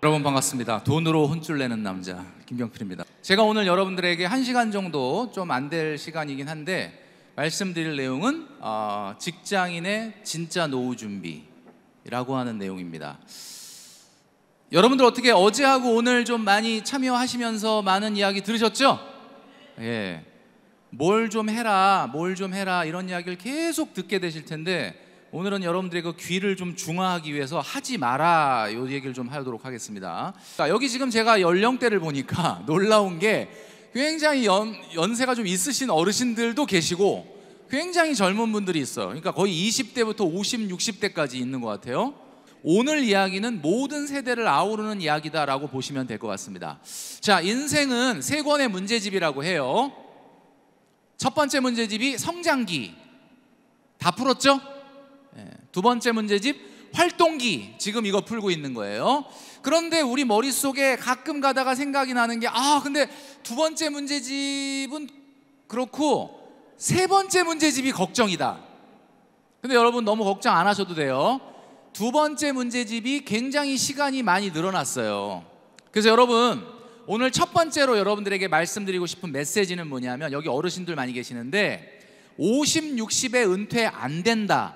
여러분 반갑습니다. 돈으로 혼쭐 내는 남자 김경필입니다. 제가 오늘 여러분들에게 1시간 정도 좀 안 될 시간이긴 한데 말씀드릴 내용은 직장인의 진짜 노후 준비라고 하는 내용입니다. 여러분들 어떻게 어제하고 오늘 좀 많이 참여하시면서 많은 이야기 들으셨죠? 예. 뭘 좀 해라 이런 이야기를 계속 듣게 되실 텐데 오늘은 여러분들의 그 귀를 좀 중화하기 위해서 하지 마라 이 얘기를 좀 하도록 하겠습니다. 자, 여기 지금 제가 연령대를 보니까 놀라운 게 굉장히 연세가 좀 있으신 어르신들도 계시고 굉장히 젊은 분들이 있어요. 그러니까 거의 20대부터 50, 60대까지 있는 것 같아요. 오늘 이야기는 모든 세대를 아우르는 이야기다라고 보시면 될 것 같습니다. 자, 인생은 3권의 문제집이라고 해요. 첫 번째 문제집이 성장기, 다 풀었죠? 두 번째 문제집 활동기, 지금 이거 풀고 있는 거예요. 그런데 우리 머릿속에 가끔 가다가 생각이 나는 게 근데 두 번째 문제집은 그렇고 세 번째 문제집이 걱정이다. 근데 여러분 너무 걱정 안 하셔도 돼요. 두 번째 문제집이 굉장히 시간이 많이 늘어났어요. 그래서 여러분 오늘 첫 번째로 여러분들에게 말씀드리고 싶은 메시지는 뭐냐면, 여기 어르신들 많이 계시는데 50, 60에 은퇴 안 된다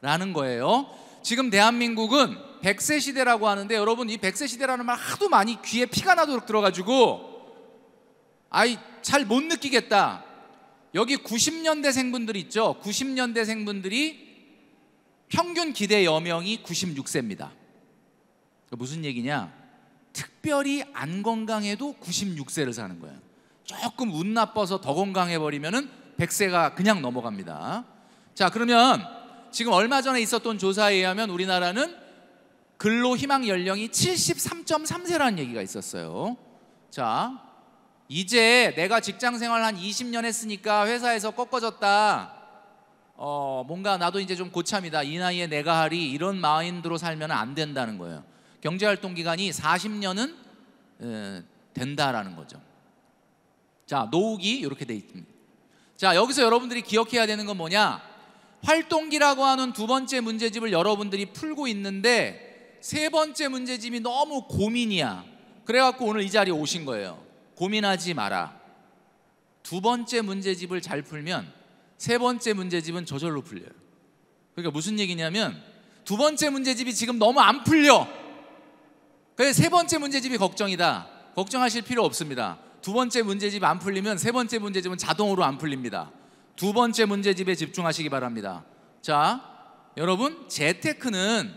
라는 거예요. 지금 대한민국은 100세 시대라고 하는데 여러분 이 100세 시대라는 말 하도 많이 귀에 피가 나도록 들어가지고 잘 못 느끼겠다. 여기 90년대생분들 있죠? 90년대생분들이 평균 기대 여명이 96세입니다 무슨 얘기냐? 특별히 안 건강해도 96세를 사는 거예요. 조금 운 나빠서 더 건강해버리면 100세가 그냥 넘어갑니다. 자, 그러면 지금 얼마 전에 있었던 조사에 의하면 우리나라는 근로희망 연령이 73.3세라는 얘기가 있었어요. 자, 이제 내가 직장생활 한 20년 했으니까 회사에서 꺾어졌다, 뭔가 나도 이제 좀 고참이다, 이 나이에 내가 하리, 이런 마인드로 살면 안 된다는 거예요. 경제활동기간이 40년은 된다라는 거죠. 자, 노후기 이렇게 돼 있습니다. 자, 여기서 여러분들이 기억해야 되는 건 뭐냐? 활동기라고 하는 두 번째 문제집을 여러분들이 풀고 있는데 세 번째 문제집이 너무 고민이야. 그래갖고 오늘 이 자리에 오신 거예요. 고민하지 마라. 두 번째 문제집을 잘 풀면 세 번째 문제집은 저절로 풀려요. 그러니까 무슨 얘기냐면 두 번째 문제집이 지금 너무 안 풀려. 그래서 세 번째 문제집이 걱정이다. 걱정하실 필요 없습니다. 두 번째 문제집 안 풀리면 세 번째 문제집은 자동으로 안 풀립니다. 두 번째 문제집에 집중하시기 바랍니다. 자, 여러분, 재테크는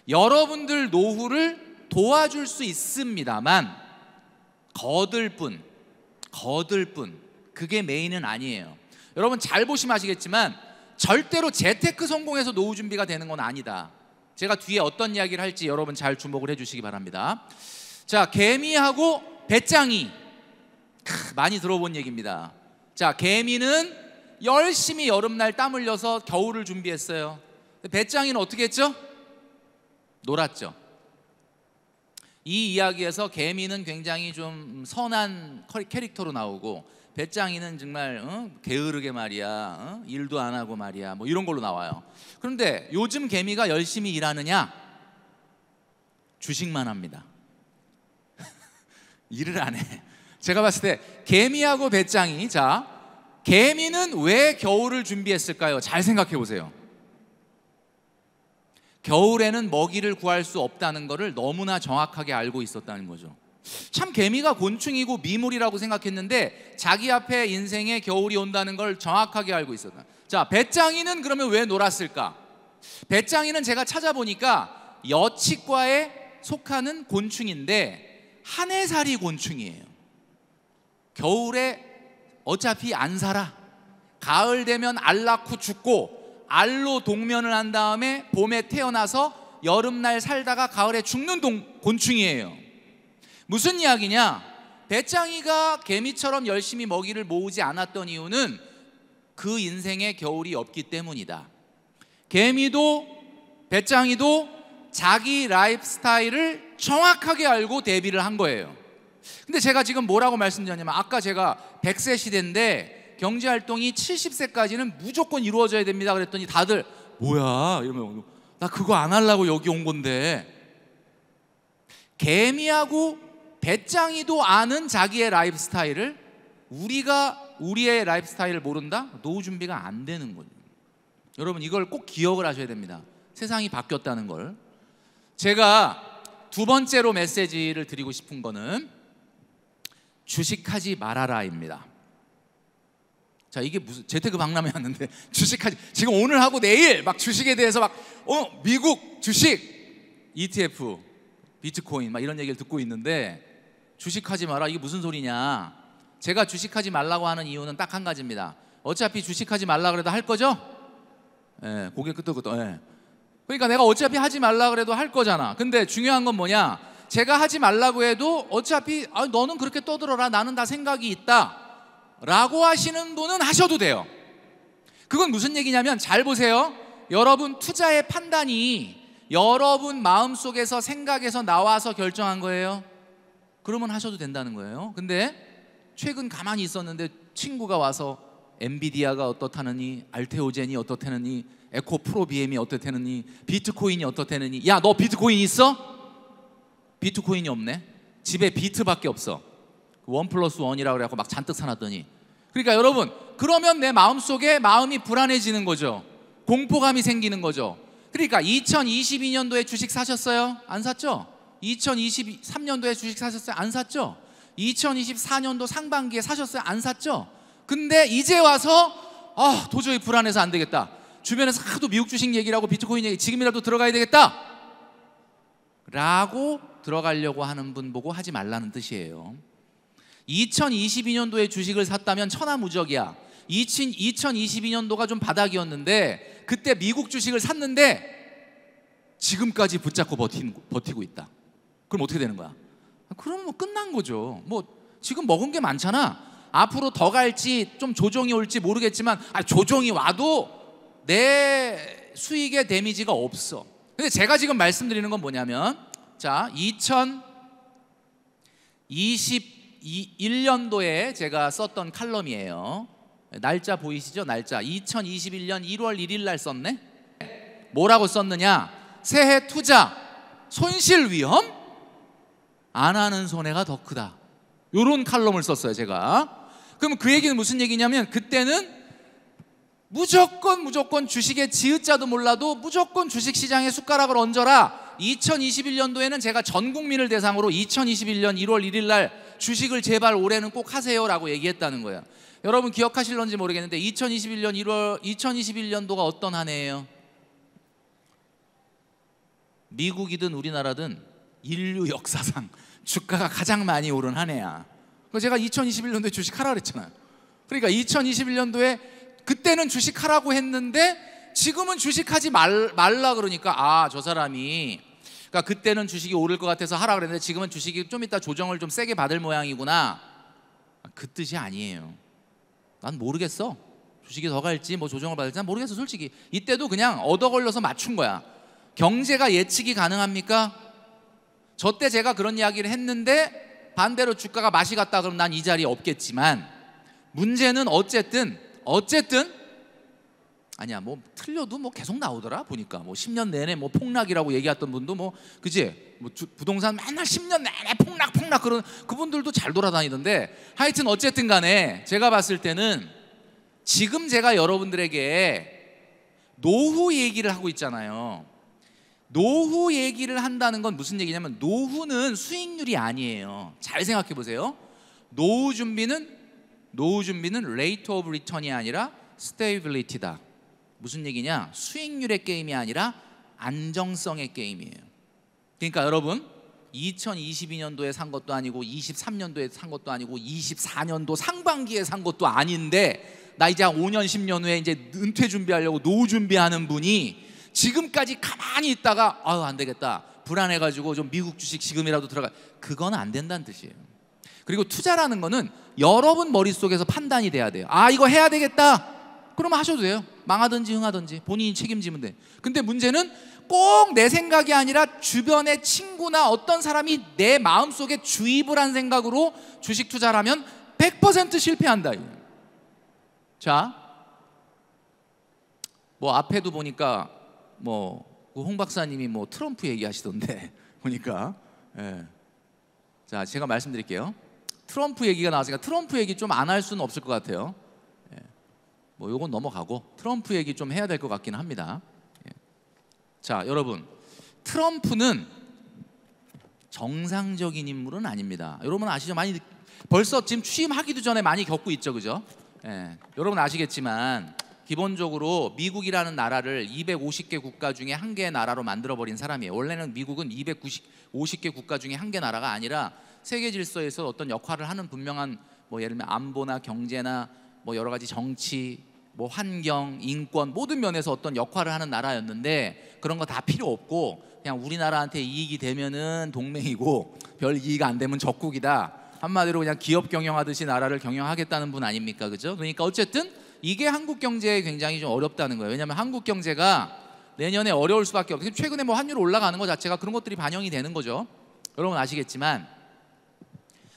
여러분들 노후를 도와줄 수 있습니다만 거들 뿐 그게 메인은 아니에요. 여러분 잘 보시면 아시겠지만 절대로 재테크 성공해서 노후 준비가 되는 건 아니다. 제가 뒤에 어떤 이야기를 할지 여러분 잘 주목을 해주시기 바랍니다. 자, 개미하고 배짱이, 많이 들어본 얘기입니다. 자, 개미는 열심히 여름날 땀 흘려서 겨울을 준비했어요. 배짱이는 어떻게 했죠? 놀았죠. 이 이야기에서 개미는 굉장히 좀 선한 캐릭터로 나오고 배짱이는 정말 게으르게 말이야, 일도 안 하고 말이야, 뭐 이런 걸로 나와요. 그런데 요즘 개미가 열심히 일하느냐? 주식만 합니다. 일을 안 해. 제가 봤을 때 개미하고 배짱이, 자, 개미는 왜 겨울을 준비했을까요? 잘 생각해 보세요. 겨울에는 먹이를 구할 수 없다는 것을 너무나 정확하게 알고 있었다는 거죠. 참 개미가 곤충이고 미물이라고 생각했는데 자기 앞에 인생에 겨울이 온다는 걸 정확하게 알고 있었다. 자, 배짱이는 그러면 왜 놀았을까? 배짱이는 제가 찾아보니까 여치과에 속하는 곤충인데 한해살이 곤충이에요. 겨울에 어차피 안 살아. 가을 되면 알 낳고 죽고 알로 동면을 한 다음에 봄에 태어나서 여름날 살다가 가을에 죽는 곤충이에요. 무슨 이야기냐? 배짱이가 개미처럼 열심히 먹이를 모으지 않았던 이유는 그 인생에 겨울이 없기 때문이다. 개미도 배짱이도 자기 라이프 스타일을 정확하게 알고 대비를 한 거예요. 근데 제가 지금 뭐라고 말씀드렸냐면, 아까 제가 100세 시대인데 경제활동이 70세까지는 무조건 이루어져야 됩니다 그랬더니 다들 뭐야 이러면 나 그거 안 하려고 여기 온 건데. 개미하고 배짱이도 아는 자기의 라이프 스타일을 우리의 라이프 스타일을 모른다? 노후 준비가 안 되는 거죠. 여러분 이걸 꼭 기억을 하셔야 됩니다. 세상이 바뀌었다는 걸. 제가 두 번째로 메시지를 드리고 싶은 거는 주식하지 말아라입니다. 자, 이게 무슨 재테크 박람회 왔는데 주식하지, 지금 오늘 하고 내일 막 주식에 대해서 막 미국 주식 ETF 비트코인 막 이런 얘기를 듣고 있는데 주식하지 마라, 이게 무슨 소리냐. 제가 주식하지 말라고 하는 이유는 딱 한 가지입니다. 어차피 주식하지 말라 그래도 할 거죠? 예, 고개 끄덕끄덕. 예. 그러니까 내가 어차피 하지 말라 그래도 할 거잖아. 근데 중요한 건 뭐냐, 제가 하지 말라고 해도 어차피 너는 그렇게 떠들어라, 나는 다 생각이 있다 라고 하시는 분은 하셔도 돼요. 그건 무슨 얘기냐면, 잘 보세요. 여러분 투자의 판단이 여러분 마음속에서 생각에서 나와서 결정한 거예요. 그러면 하셔도 된다는 거예요. 근데 최근 가만히 있었는데 친구가 와서 엔비디아가 어떻다느니, 알테오젠이 어떻다느니, 에코프로비엠이 어떻다느니, 비트코인이 어떻다느니. 야, 너 비트코인 있어? 비트코인이 없네. 집에 비트밖에 없어. 1+1이라고 그래갖고 막 잔뜩 사놨더니. 그러니까 여러분, 그러면 내 마음속에 마음이 불안해지는 거죠. 공포감이 생기는 거죠. 그러니까 2022년도에 주식 사셨어요? 안 샀죠? 2023년도에 주식 사셨어요? 안 샀죠? 2024년도 상반기에 사셨어요? 안 샀죠? 근데 이제 와서 도저히 불안해서 안 되겠다, 주변에서 하도 미국 주식 얘기를 하고 비트코인 얘기, 지금이라도 들어가야 되겠다 라고 들어가려고 하는 분 보고 하지 말라는 뜻이에요. 2022년도에 주식을 샀다면 천하무적이야. 2022년도가 좀 바닥이었는데 그때 미국 주식을 샀는데 지금까지 붙잡고 버티고 있다. 그럼 어떻게 되는 거야? 그럼 뭐 끝난 거죠. 뭐 지금 먹은 게 많잖아. 앞으로 더 갈지 좀 조정이 올지 모르겠지만 조정이 와도 내 수익에 데미지가 없어. 근데 제가 지금 말씀드리는 건 뭐냐면, 자, 2021년도에 제가 썼던 칼럼이에요. 날짜 보이시죠? 날짜 2021년 1월 1일 날 썼네. 뭐라고 썼느냐, 새해 투자 손실 위험 안 하는 손해가 더 크다, 요런 칼럼을 썼어요 제가. 그럼 그 얘기는 무슨 얘기냐면, 그때는 무조건 주식의 지읒자도 몰라도 무조건 주식시장에 숟가락을 얹어라. 2021년도에는 제가 전 국민을 대상으로 2021년 1월 1일 날 주식을 제발 올해는 꼭 하세요라고 얘기했다는 거예요. 여러분 기억하실런지 모르겠는데 2021년도가 어떤 한 해예요? 미국이든 우리나라든 인류 역사상 주가가 가장 많이 오른 한 해야. 제가 2021년도에 주식하라 그랬잖아요. 그러니까 2021년도에 그때는 주식하라고 했는데 지금은 주식하지 말라 그러니까 저 사람이, 그러니까 그때는 주식이 오를 것 같아서 하라 그랬는데 지금은 주식이 좀 이따 조정을 좀 세게 받을 모양이구나, 그 뜻이 아니에요. 난 모르겠어. 주식이 더 갈지 뭐 조정을 받을지 난 모르겠어 솔직히. 이때도 그냥 얻어 걸려서 맞춘 거야. 경제가 예측이 가능합니까? 저 때 제가 그런 이야기를 했는데 반대로 주가가 맛이 갔다 그러면 난 이 자리에 없겠지만, 문제는 어쨌든 아니야, 뭐 틀려도 뭐 계속 나오더라 보니까. 뭐 10년 내내 뭐 폭락이라고 얘기했던 분도 뭐 그지, 뭐 부동산 맨날 10년 내내 폭락 그런 그분들도 잘 돌아다니던데, 하여튼 어쨌든 간에 제가 봤을 때는 지금 제가 여러분들에게 노후 얘기를 하고 있잖아요. 노후 얘기를 한다는 건 무슨 얘기냐면, 노후는 수익률이 아니에요. 잘 생각해 보세요. 노후 준비는 rate of return이 아니라 stability다. 무슨 얘기냐? 수익률의 게임이 아니라 안정성의 게임이에요. 그러니까 여러분 2022년도에 산 것도 아니고 23년도에 산 것도 아니고 24년도 상반기에 산 것도 아닌데, 나 이제 5년 10년 후에 이제 은퇴 준비하려고 노후 준비하는 분이 지금까지 가만히 있다가 안 되겠다, 불안해가지고 좀 미국 주식 지금이라도 들어가, 그건 안 된다는 뜻이에요. 그리고 투자라는 거는 여러분 머릿속에서 판단이 돼야 돼요. 이거 해야 되겠다, 그러면 하셔도 돼요. 망하든지 흥하든지 본인이 책임지면 돼. 근데 문제는 꼭 내 생각이 아니라 주변의 친구나 어떤 사람이 내 마음속에 주입을 한 생각으로 주식 투자를 하면 100% 실패한다. 자, 뭐 앞에도 보니까 뭐 홍 박사님이 뭐 트럼프 얘기하시던데 보니까 예. 자, 제가 말씀드릴게요. 트럼프 얘기가 나왔으니까 트럼프 얘기 좀 안 할 수는 없을 것 같아요. 예. 뭐 요건 넘어가고 트럼프 얘기 좀 해야 될 것 같기는 합니다. 예. 자, 여러분, 트럼프는 정상적인 인물은 아닙니다. 여러분 아시죠? 많이 벌써 지금 취임하기도 전에 많이 겪고 있죠, 그죠? 예. 여러분 아시겠지만 기본적으로 미국이라는 나라를 250개 국가 중에 한 개의 나라로 만들어버린 사람이에요. 원래는 미국은 250개 국가 중에 한 개 나라가 아니라 세계 질서에서 어떤 역할을 하는 분명한 뭐 예를 들면 안보나 경제나 뭐 여러 가지 정치, 뭐 환경, 인권 모든 면에서 어떤 역할을 하는 나라였는데 그런 거 다 필요 없고 그냥 우리나라한테 이익이 되면은 동맹이고 별 이익 안 되면 적국이다. 한마디로 그냥 기업 경영하듯이 나라를 경영하겠다는 분 아닙니까? 그죠? 그러니까 어쨌든 이게 한국 경제에 굉장히 좀 어렵다는 거예요. 왜냐하면 한국 경제가 내년에 어려울 수밖에 없어요. 최근에 뭐 환율 올라가는 것 자체가 그런 것들이 반영이 되는 거죠. 여러분 아시겠지만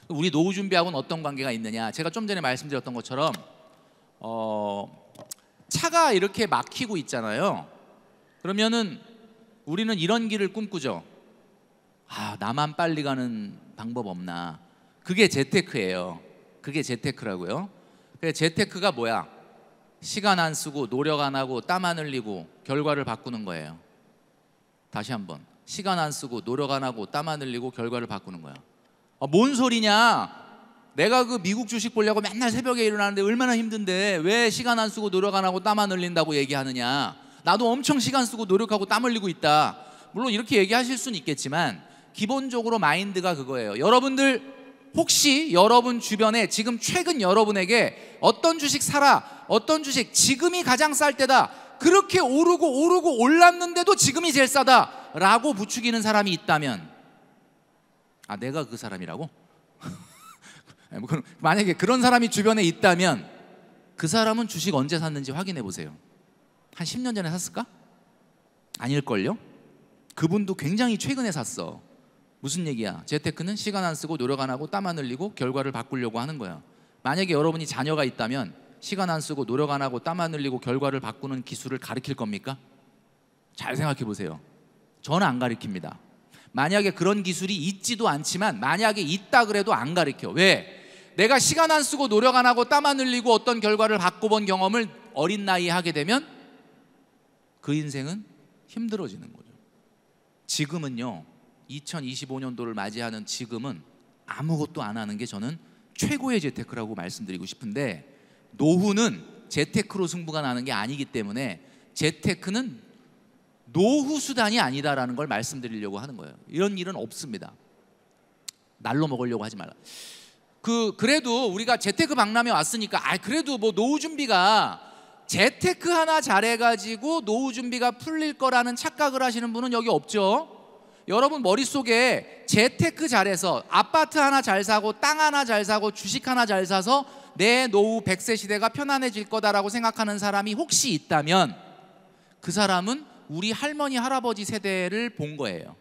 우리 노후 준비하고는 어떤 관계가 있느냐? 제가 좀 전에 말씀드렸던 것처럼 차가 이렇게 막히고 있잖아요. 그러면은 우리는 이런 길을 꿈꾸죠. 아, 나만 빨리 가는 방법 없나? 그게 재테크예요. 그게 재테크라고요. 그래, 재테크가 뭐야? 시간 안 쓰고 노력 안 하고 땀 안 흘리고 결과를 바꾸는 거예요. 다시 한번, 시간 안 쓰고 노력 안 하고 땀 안 흘리고 결과를 바꾸는 거야. 뭔 소리냐? 내가 그 미국 주식 보려고 맨날 새벽에 일어나는데 얼마나 힘든데 왜 시간 안 쓰고 노력 안 하고 땀 안 흘린다고 얘기하느냐? 나도 엄청 시간 쓰고 노력하고 땀 흘리고 있다. 물론 이렇게 얘기하실 수는 있겠지만 기본적으로 마인드가 그거예요. 여러분들 혹시 여러분 주변에 지금 최근 여러분에게 어떤 주식 사라, 어떤 주식 지금이 가장 쌀 때다, 그렇게 오르고 올랐는데도 지금이 제일 싸다 라고 부추기는 사람이 있다면, 아, 내가 그 사람이라고? 만약에 그런 사람이 주변에 있다면 그 사람은 주식 언제 샀는지 확인해 보세요. 한 10년 전에 샀을까? 아닐걸요? 그분도 굉장히 최근에 샀어. 무슨 얘기야? 재테크는 시간 안 쓰고 노력 안 하고 땀 안 흘리고 결과를 바꾸려고 하는 거야. 만약에 여러분이 자녀가 있다면 시간 안 쓰고 노력 안 하고 땀 안 흘리고 결과를 바꾸는 기술을 가르칠 겁니까? 잘 생각해 보세요. 저는 안 가르칩니다. 만약에 그런 기술이 있지도 않지만 만약에 있다 그래도 안 가르쳐. 왜? 내가 시간 안 쓰고 노력 안 하고 땀 안 흘리고 어떤 결과를 바꿔본 경험을 어린 나이에 하게 되면 그 인생은 힘들어지는 거죠. 지금은요, 2025년도를 맞이하는 지금은 아무것도 안 하는 게 저는 최고의 재테크라고 말씀드리고 싶은데, 노후는 재테크로 승부가 나는 게 아니기 때문에 재테크는 노후 수단이 아니다라는 걸 말씀드리려고 하는 거예요. 이런 일은 없습니다. 날로 먹으려고 하지 말라. 그래도 우리가 재테크 박람회 왔으니까 그래도 뭐 노후 준비가 재테크 하나 잘해가지고 노후 준비가 풀릴 거라는 착각을 하시는 분은 여기 없죠. 여러분 머릿속에 재테크 잘해서 아파트 하나 잘 사고 땅 하나 잘 사고 주식 하나 잘 사서 내 노후 100세 시대가 편안해질 거다라고 생각하는 사람이 혹시 있다면 그 사람은 우리 할머니 할아버지 세대를 본 거예요.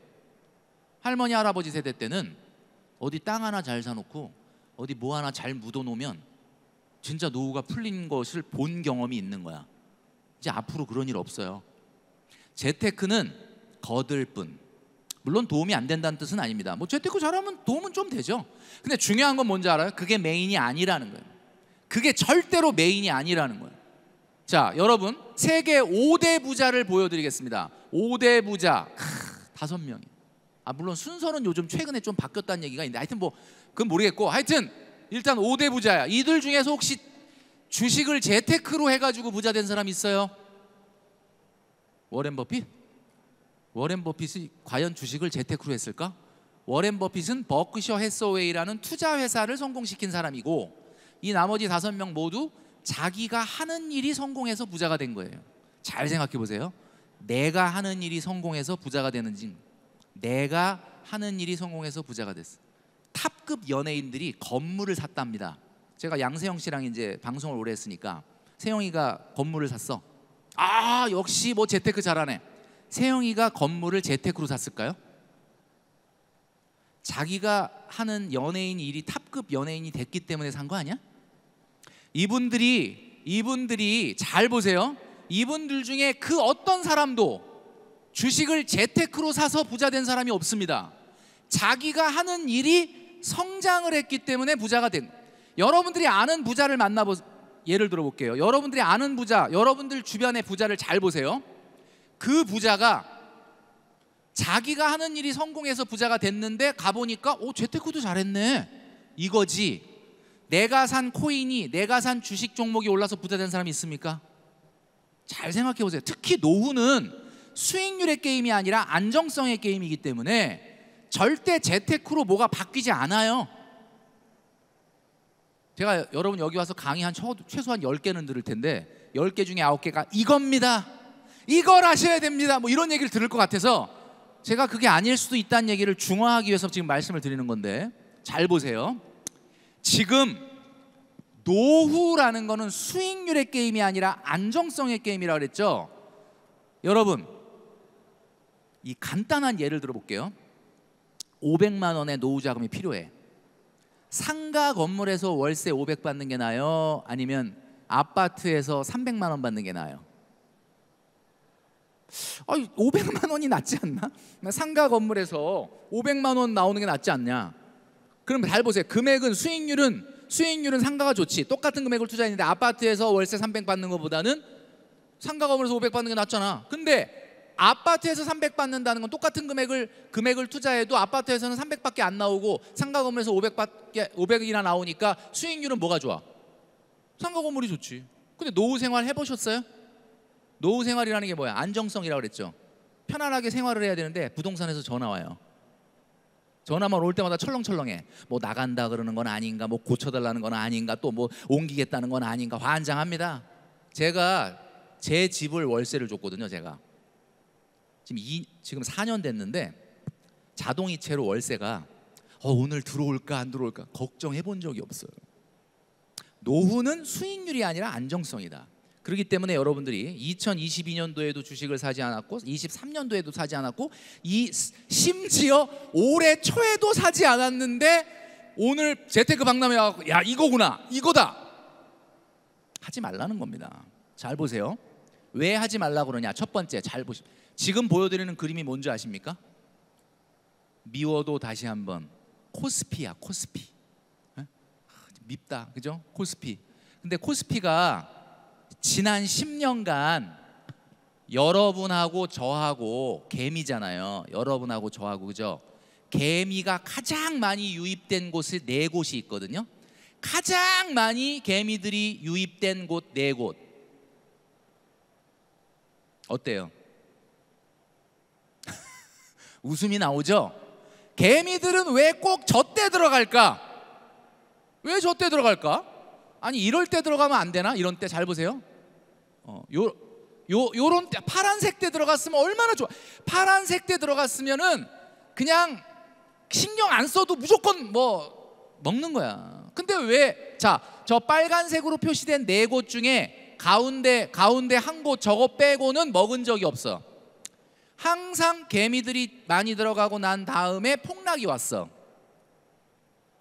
할머니 할아버지 세대 때는 어디 땅 하나 잘 사놓고 어디 뭐 하나 잘 묻어놓으면 진짜 노후가 풀린 것을 본 경험이 있는 거야. 이제 앞으로 그런 일 없어요. 재테크는 거들 뿐. 물론 도움이 안 된다는 뜻은 아닙니다. 뭐 재테크 잘하면 도움은 좀 되죠. 근데 중요한 건 뭔지 알아요? 그게 메인이 아니라는 거예요. 그게 절대로 메인이 아니라는 거예요. 자, 여러분 세계 5대 부자를 보여드리겠습니다. 5대 부자 5명이. 물론 순서는 요즘 최근에 좀 바뀌었다는 얘기가 있는데 하여튼 뭐 그건 모르겠고, 하여튼 일단 5대 부자야. 이들 중에서 혹시 주식을 재테크로 해가지고 부자 된 사람 있어요? 워렌 버핏? 워렌 버핏이 과연 주식을 재테크로 했을까? 워렌 버핏은 버크셔 해서웨이라는 투자 회사를 성공시킨 사람이고, 이 나머지 5명 모두 자기가 하는 일이 성공해서 부자가 된 거예요. 잘 생각해 보세요. 내가 하는 일이 성공해서 부자가 되는지, 내가 하는 일이 성공해서 부자가 됐어. 탑급 연예인들이 건물을 샀답니다. 제가 양세형 씨랑 이제 방송을 오래 했으니까 세형이가 건물을 샀어. 역시 뭐 재테크 잘하네. 세형이가 건물을 재테크로 샀을까요? 자기가 하는 연예인 일이 탑급 연예인이 됐기 때문에 산 거 아니야? 이분들이 잘 보세요. 이분들 중에 그 어떤 사람도 주식을 재테크로 사서 부자 된 사람이 없습니다. 자기가 하는 일이 성장을 했기 때문에 부자가 된. 여러분들이 아는 부자를 예를 들어 볼게요. 여러분들이 아는 부자, 여러분들 주변의 부자를 잘 보세요. 그 부자가 자기가 하는 일이 성공해서 부자가 됐는데 가보니까 재테크도 잘했네 이거지. 내가 산 코인이, 내가 산 주식 종목이 올라서 부자 된 사람이 있습니까? 잘 생각해 보세요. 특히 노후는 수익률의 게임이 아니라 안정성의 게임이기 때문에 절대 재테크로 뭐가 바뀌지 않아요. 제가 여러분 여기 와서 강의 한 최소한 10개는 들을 텐데 10개 중에 9개가 이겁니다, 이걸 하셔야 됩니다, 뭐 이런 얘기를 들을 것 같아서 제가 그게 아닐 수도 있다는 얘기를 중화하기 위해서 지금 말씀을 드리는 건데, 잘 보세요. 지금 노후라는 거는 수익률의 게임이 아니라 안정성의 게임이라고 그랬죠. 여러분, 이 간단한 예를 들어 볼게요. 500만 원의 노후 자금이 필요해. 상가 건물에서 월세 500 받는 게 나아요? 아니면 아파트에서 300만 원 받는 게 나아요? 500만 원이 낫지 않나? 상가 건물에서 500만 원 나오는 게 낫지 않냐? 그럼 잘 보세요. 금액은 수익률은 상가가 좋지. 똑같은 금액을 투자했는데 아파트에서 월세 300 받는 것보다는 상가 건물에서 500 받는 게 낫잖아. 근데 아파트에서 300 받는다는 건 똑같은 금액을 투자해도 아파트에서는 300밖에 안 나오고 상가 건물에서 500이나 나오니까 수익률은 뭐가 좋아? 상가 건물이 좋지. 근데 노후 생활 해보셨어요? 노후 생활이라는 게 뭐야? 안정성이라고 그랬죠. 편안하게 생활을 해야 되는데 부동산에서 전화 와요. 전화만 올 때마다 철렁철렁해. 뭐 나간다 그러는 건 아닌가, 뭐 고쳐달라는 건 아닌가, 또 뭐 옮기겠다는 건 아닌가, 환장합니다. 제가 제 집을 월세를 줬거든요. 제가 지금 4년 됐는데 자동이체로 월세가 오늘 들어올까 안 들어올까 걱정해 본 적이 없어요. 노후는 수익률이 아니라 안정성이다. 그렇기 때문에 여러분들이 2022년도에도 주식을 사지 않았고 23년도에도 사지 않았고 심지어 올해 초에도 사지 않았는데 오늘 재테크 박람회 와서 야 이거구나, 이거다 하지 말라는 겁니다. 잘 보세요. 왜 하지 말라고 그러냐? 첫 번째, 잘 보시죠. 지금 보여드리는 그림이 뭔지 아십니까? 미워도 다시 한번 코스피야, 코스피. 밉다, 그죠? 코스피. 근데 코스피가 지난 10년간 여러분하고 저하고 개미잖아요. 여러분하고 저하고, 그죠? 개미가 가장 많이 유입된 곳이 4곳이 있거든요. 가장 많이 개미들이 유입된 곳 4곳. 어때요? 웃음이 나오죠? 개미들은 왜 꼭 저 때 들어갈까? 왜 저 때 들어갈까? 아니 이럴 때 들어가면 안 되나? 이런 때 잘 보세요. 요런 때 파란색 때 들어갔으면 얼마나 좋아. 파란색 때 들어갔으면은 그냥 신경 안 써도 무조건 뭐 먹는 거야. 근데 왜? 자, 저 빨간색으로 표시된 4곳 중에 가운데 한 곳 저거 빼고는 먹은 적이 없어. 항상 개미들이 많이 들어가고 난 다음에 폭락이 왔어.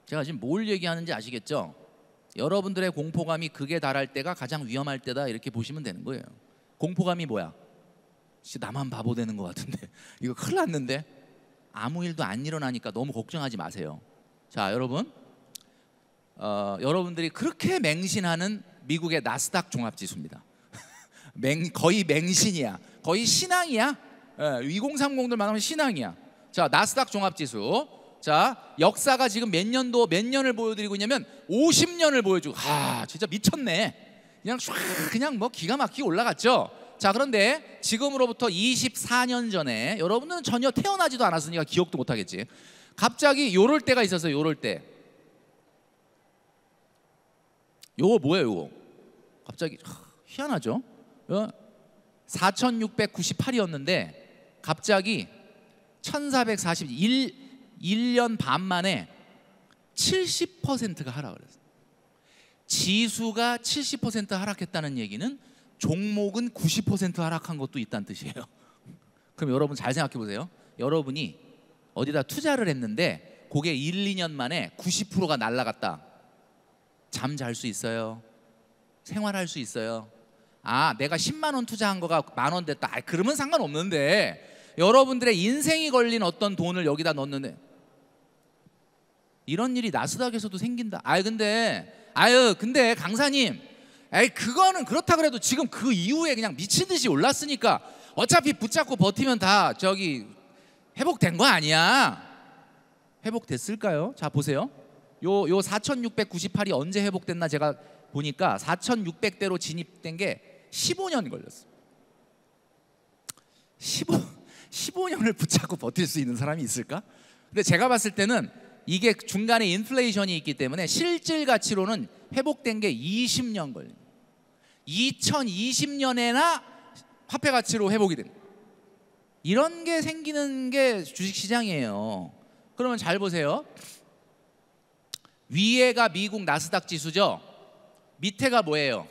제가 지금 뭘 얘기하는지 아시겠죠? 여러분들의 공포감이 극에 달할 때가 가장 위험할 때다, 이렇게 보시면 되는 거예요. 공포감이 뭐야? 나만 바보 되는 것 같은데 이거 큰일 났는데? 아무 일도 안 일어나니까 너무 걱정하지 마세요. 자, 여러분, 여러분들이 그렇게 맹신하는 미국의 나스닥 종합지수입니다. 거의 맹신이야. 거의 신앙이야. 2030들만 하면 신앙이야. 자, 나스닥 종합지수. 자, 역사가 지금 몇 년을 보여드리고 있냐면 50년을 보여주고, 진짜 미쳤네. 그냥 뭐 기가 막히게 올라갔죠. 자, 그런데 지금으로부터 24년 전에, 여러분은 전혀 태어나지도 않았으니까 기억도 못하겠지, 갑자기 요럴 때가 있었어요. 요럴 때. 요거 뭐예요? 요거 갑자기 희한하죠? 4698이었는데 갑자기 1년 반 만에 70%가 하락을 했어요. 지수가 70% 하락했다는 얘기는 종목은 90% 하락한 것도 있다는 뜻이에요. 그럼 여러분 잘 생각해 보세요. 여러분이 어디다 투자를 했는데 그게 1, 2년 만에 90%가 날아갔다. 잠 잘 수 있어요? 생활할 수 있어요? 내가 10만 원 투자한 거가 10,000원 됐다. 그러면 상관없는데 여러분들의 인생이 걸린 어떤 돈을 여기다 넣었는데 이런 일이 나스닥에서도 생긴다. 근데 강사님, 그거는 그렇다 그래도 지금 그 이후에 그냥 미친 듯이 올랐으니까 어차피 붙잡고 버티면 다 회복된 거 아니야. 회복됐을까요? 자, 보세요. 요 4698이 언제 회복됐나 제가 보니까 4600대로 진입된 게 15년 걸렸어. 15년을 붙잡고 버틸 수 있는 사람이 있을까? 근데 제가 봤을 때는 이게 중간에 인플레이션이 있기 때문에 실질 가치로는 회복된 게 20년 걸려요. 2020년에나 화폐 가치로 회복이 됩니다. 이런 게 생기는 게 주식시장이에요. 그러면 잘 보세요. 위에가 미국 나스닥 지수죠. 밑에가 뭐예요?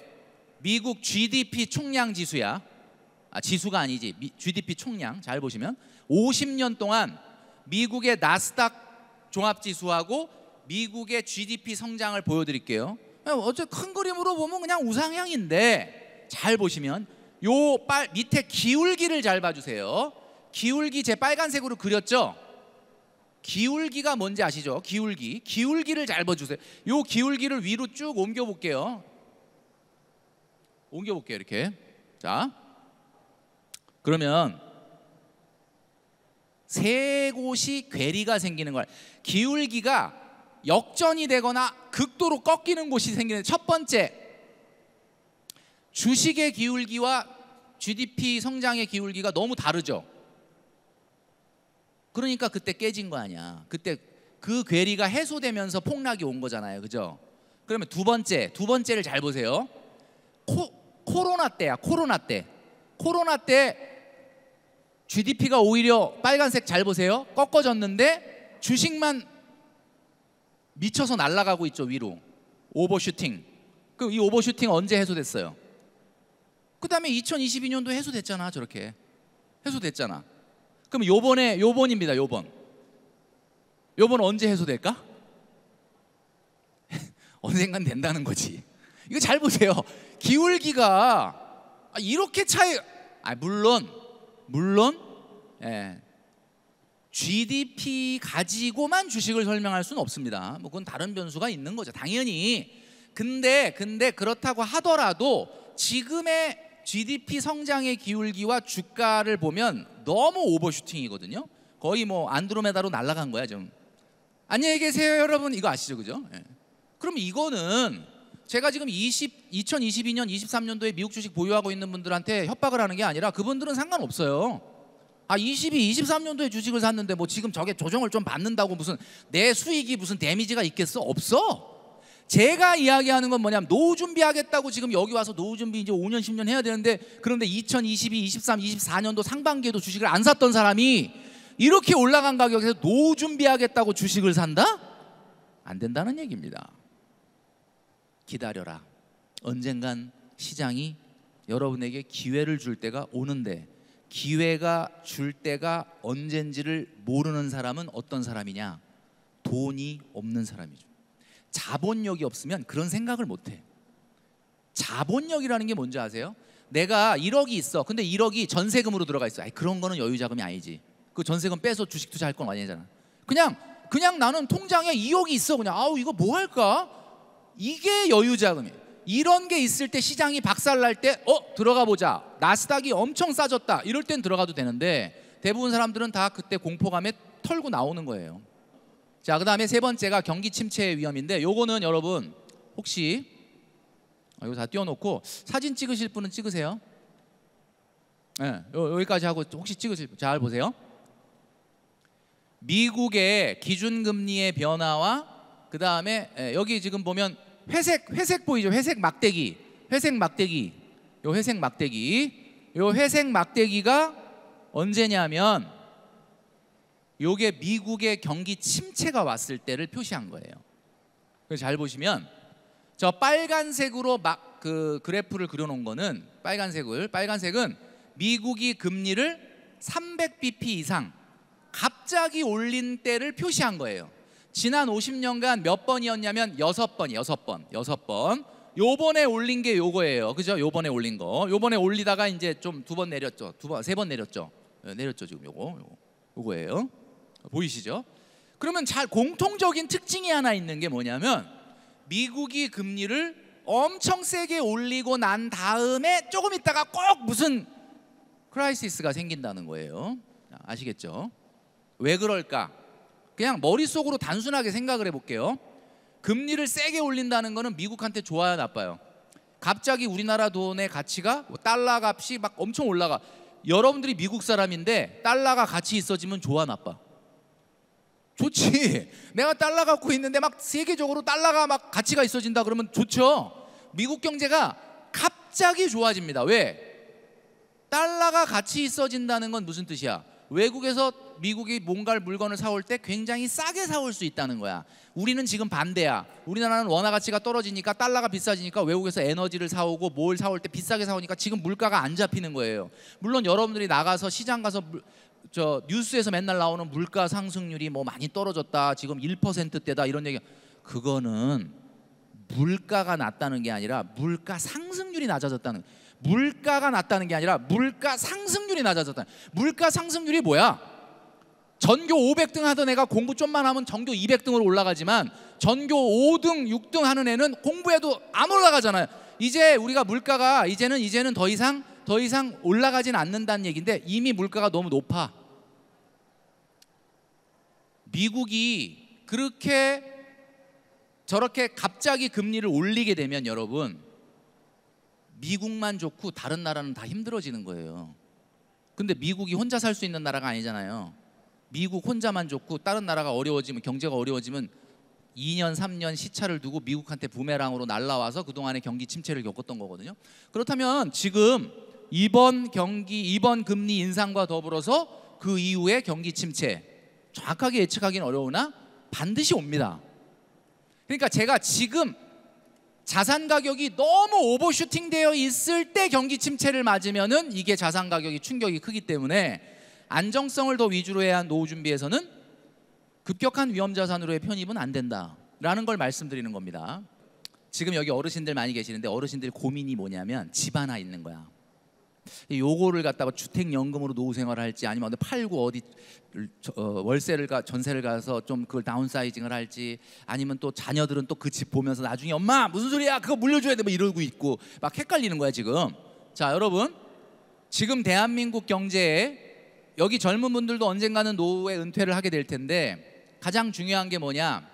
미국 GDP 총량 지수야. 지수가 아니지. GDP 총량. 잘 보시면 50년 동안 미국의 나스닥 종합지수하고 미국의 GDP 성장을 보여드릴게요. 큰 그림으로 보면 그냥 우상향인데, 잘 보시면 밑에 기울기를 잘 봐주세요. 기울기 제 빨간색으로 그렸죠? 기울기가 뭔지 아시죠? 기울기를 잘 봐주세요. 요 기울기를 위로 쭉 옮겨볼게요. 이렇게. 자, 그러면 세 곳이 괴리가 생기는 거예요. 기울기가 역전이 되거나 극도로 꺾이는 곳이 생기는. 첫 번째, 주식의 기울기와 GDP 성장의 기울기가 너무 다르죠. 그러니까 그때 깨진 거 아니야. 그때 그 괴리가 해소되면서 폭락이 온 거잖아요. 그죠? 그러면 두 번째를 잘 보세요. 코로나 때야. 코로나 때 GDP가 오히려 빨간색 잘 보세요. 꺾어졌는데 주식만 미쳐서 날아가고 있죠. 위로. 오버슈팅. 그럼 이 오버슈팅 언제 해소됐어요? 그 다음에 2022년도 해소됐잖아. 저렇게 해소됐잖아. 그럼 요번입니다. 요번 언제 해소될까? 언젠간 된다는 거지. 이거 잘 보세요. 기울기가 이렇게 물론 GDP 가지고만 주식을 설명할 수는 없습니다. 뭐 그건 다른 변수가 있는 거죠. 당연히. 근데 그렇다고 하더라도 지금의 GDP 성장의 기울기와 주가를 보면 너무 오버슈팅이거든요. 거의 뭐 안드로메다로 날아간 거야 좀. 안녕히 계세요 여러분. 이거 아시죠? 그죠? 그럼 이거는 제가 지금 2022년 23년도에 미국 주식 보유하고 있는 분들한테 협박을 하는 게 아니라 그분들은 상관없어요. 23년도에 주식을 샀는데 뭐 지금 저게 조정을 좀 받는다고 무슨 내 수익이 무슨 데미지가 있겠어? 없어. 제가 이야기하는 건 뭐냐면 노후 준비하겠다고 지금 여기 와서 노후 준비 이제 5년 10년 해야 되는데, 그런데 2022, 23, 24년도 상반기에도 주식을 안 샀던 사람이 이렇게 올라간 가격에서 노후 준비하겠다고 주식을 산다? 안 된다는 얘기입니다. 기다려라. 언젠간 시장이 여러분에게 기회를 줄 때가 오는데, 기회가 줄 때가 언젠지를 모르는 사람은 어떤 사람이냐? 돈이 없는 사람이죠. 자본력이 없으면 그런 생각을 못해. 자본력이라는 게 뭔지 아세요? 내가 1억이 있어. 근데 1억이 전세금으로 들어가 있어. 그런 거는 여유자금이 아니지. 그 전세금 빼서 주식 투자할 건 아니잖아. 그냥 나는 통장에 2억이 있어. 그냥 이거 뭐 할까? 이게 여유자금이에요. 이런 게 있을 때 시장이 박살날 때 들어가 보자. 나스닥이 엄청 싸졌다. 이럴 땐 들어가도 되는데 대부분 사람들은 다 그때 공포감에 털고 나오는 거예요. 자, 그 다음에 세 번째가 경기 침체의 위험인데, 요거는 여러분 혹시 이거 다 띄워놓고 사진 찍으실 분은 찍으세요. 여기까지 하고 혹시 찍으실 분 잘 보세요. 미국의 기준금리의 변화와 그 다음에 여기 지금 보면 회색 보이죠? 회색 막대기. 요 회색 막대기가 언제냐면 요게 미국의 경기 침체가 왔을 때를 표시한 거예요. 그래서 잘 보시면 저 빨간색으로 그 그래프를 그려놓은 거는 빨간색은 미국이 금리를 300bp 이상 갑자기 올린 때를 표시한 거예요. 지난 50년간 몇 번이었냐면 6번. 요번에 올린 게 요거예요. 그죠? 요번에 올린 거. 요번에 올리다가 이제 좀 2번 내렸죠. 3번 내렸죠. 내렸죠 지금 요거예요. 보이시죠? 그러면 공통적인 특징이 하나 있는 게 뭐냐면 미국이 금리를 엄청 세게 올리고 난 다음에 조금 있다가 꼭 무슨 크라이시스가 생긴다는 거예요. 아시겠죠? 왜 그럴까? 그냥 머릿속으로 단순하게 생각을 해볼게요. 금리를 세게 올린다는 거는 미국한테 좋아요, 나빠요? 갑자기 우리나라 돈의 가치가 달러 값이 막 엄청 올라가. 여러분들이 미국 사람인데 달러가 가치 있어지면 좋아, 나빠? 좋지. 내가 달러 갖고 있는데 막 세계적으로 달러가 막 가치가 있어진다 그러면 좋죠. 미국 경제가 갑자기 좋아집니다. 왜? 달러가 가치 있어진다는 건 무슨 뜻이야? 외국에서 미국이 뭔가를 물건을 사올 때 굉장히 싸게 사올 수 있다는 거야. 우리는 지금 반대야. 우리나라는 원화 가치가 떨어지니까 달러가 비싸지니까 외국에서 에너지를 사오고 뭘 사올 때 비싸게 사오니까 지금 물가가 안 잡히는 거예요. 물론 여러분들이 나가서 시장 가서 뉴스에서 맨날 나오는 물가 상승률이 뭐 많이 떨어졌다, 지금 1%대다 이런 얘기, 그거는 물가가 낮다는 게 아니라 물가 상승률이 낮아졌다는, 물가가 낮다는 게 아니라 물가 상승률이 낮아졌다는. 물가 상승률이 뭐야? 전교 500등 하던 애가 공부 좀만 하면 전교 200등으로 올라가지만 전교 5등, 6등 하는 애는 공부해도 안 올라가잖아요. 이제 우리가 물가가 이제는 더 이상 올라가진 않는다는 얘기인데 이미 물가가 너무 높아. 미국이 그렇게 저렇게 갑자기 금리를 올리게 되면 여러분, 미국만 좋고 다른 나라는 다 힘들어지는 거예요. 근데 미국이 혼자 살 수 있는 나라가 아니잖아요. 미국 혼자만 좋고 다른 나라가 어려워지면, 경제가 어려워지면 2년 3년 시차를 두고 미국한테 부메랑으로 날라와서 그동안의 경기 침체를 겪었던 거거든요. 그렇다면 지금 이번 금리 인상과 더불어서 그 이후의 경기 침체 정확하게 예측하기는 어려우나 반드시 옵니다. 그러니까 제가 지금 자산 가격이 너무 오버슈팅 되어 있을 때 경기 침체를 맞으면은 이게 자산 가격이 충격이 크기 때문에 안정성을 더 위주로 해야 한 노후 준비에서는 급격한 위험 자산으로의 편입은 안 된다라는 걸 말씀드리는 겁니다. 지금 여기 어르신들 많이 계시는데 어르신들 고민이 뭐냐면 집 하나 있는 거야. 요거를 갖다가 주택연금으로 노후 생활을 할지 아니면 팔고 어디 전세를 가서 좀 그걸 다운사이징을 할지, 아니면 또 자녀들은 또 그 집 보면서 나중에 엄마 무슨 소리야 그거 물려줘야 돼 뭐 이러고 있고 막 헷갈리는 거야 지금. 자 여러분, 지금 대한민국 경제에 여기 젊은 분들도 언젠가는 노후에 은퇴를 하게 될 텐데 가장 중요한 게 뭐냐,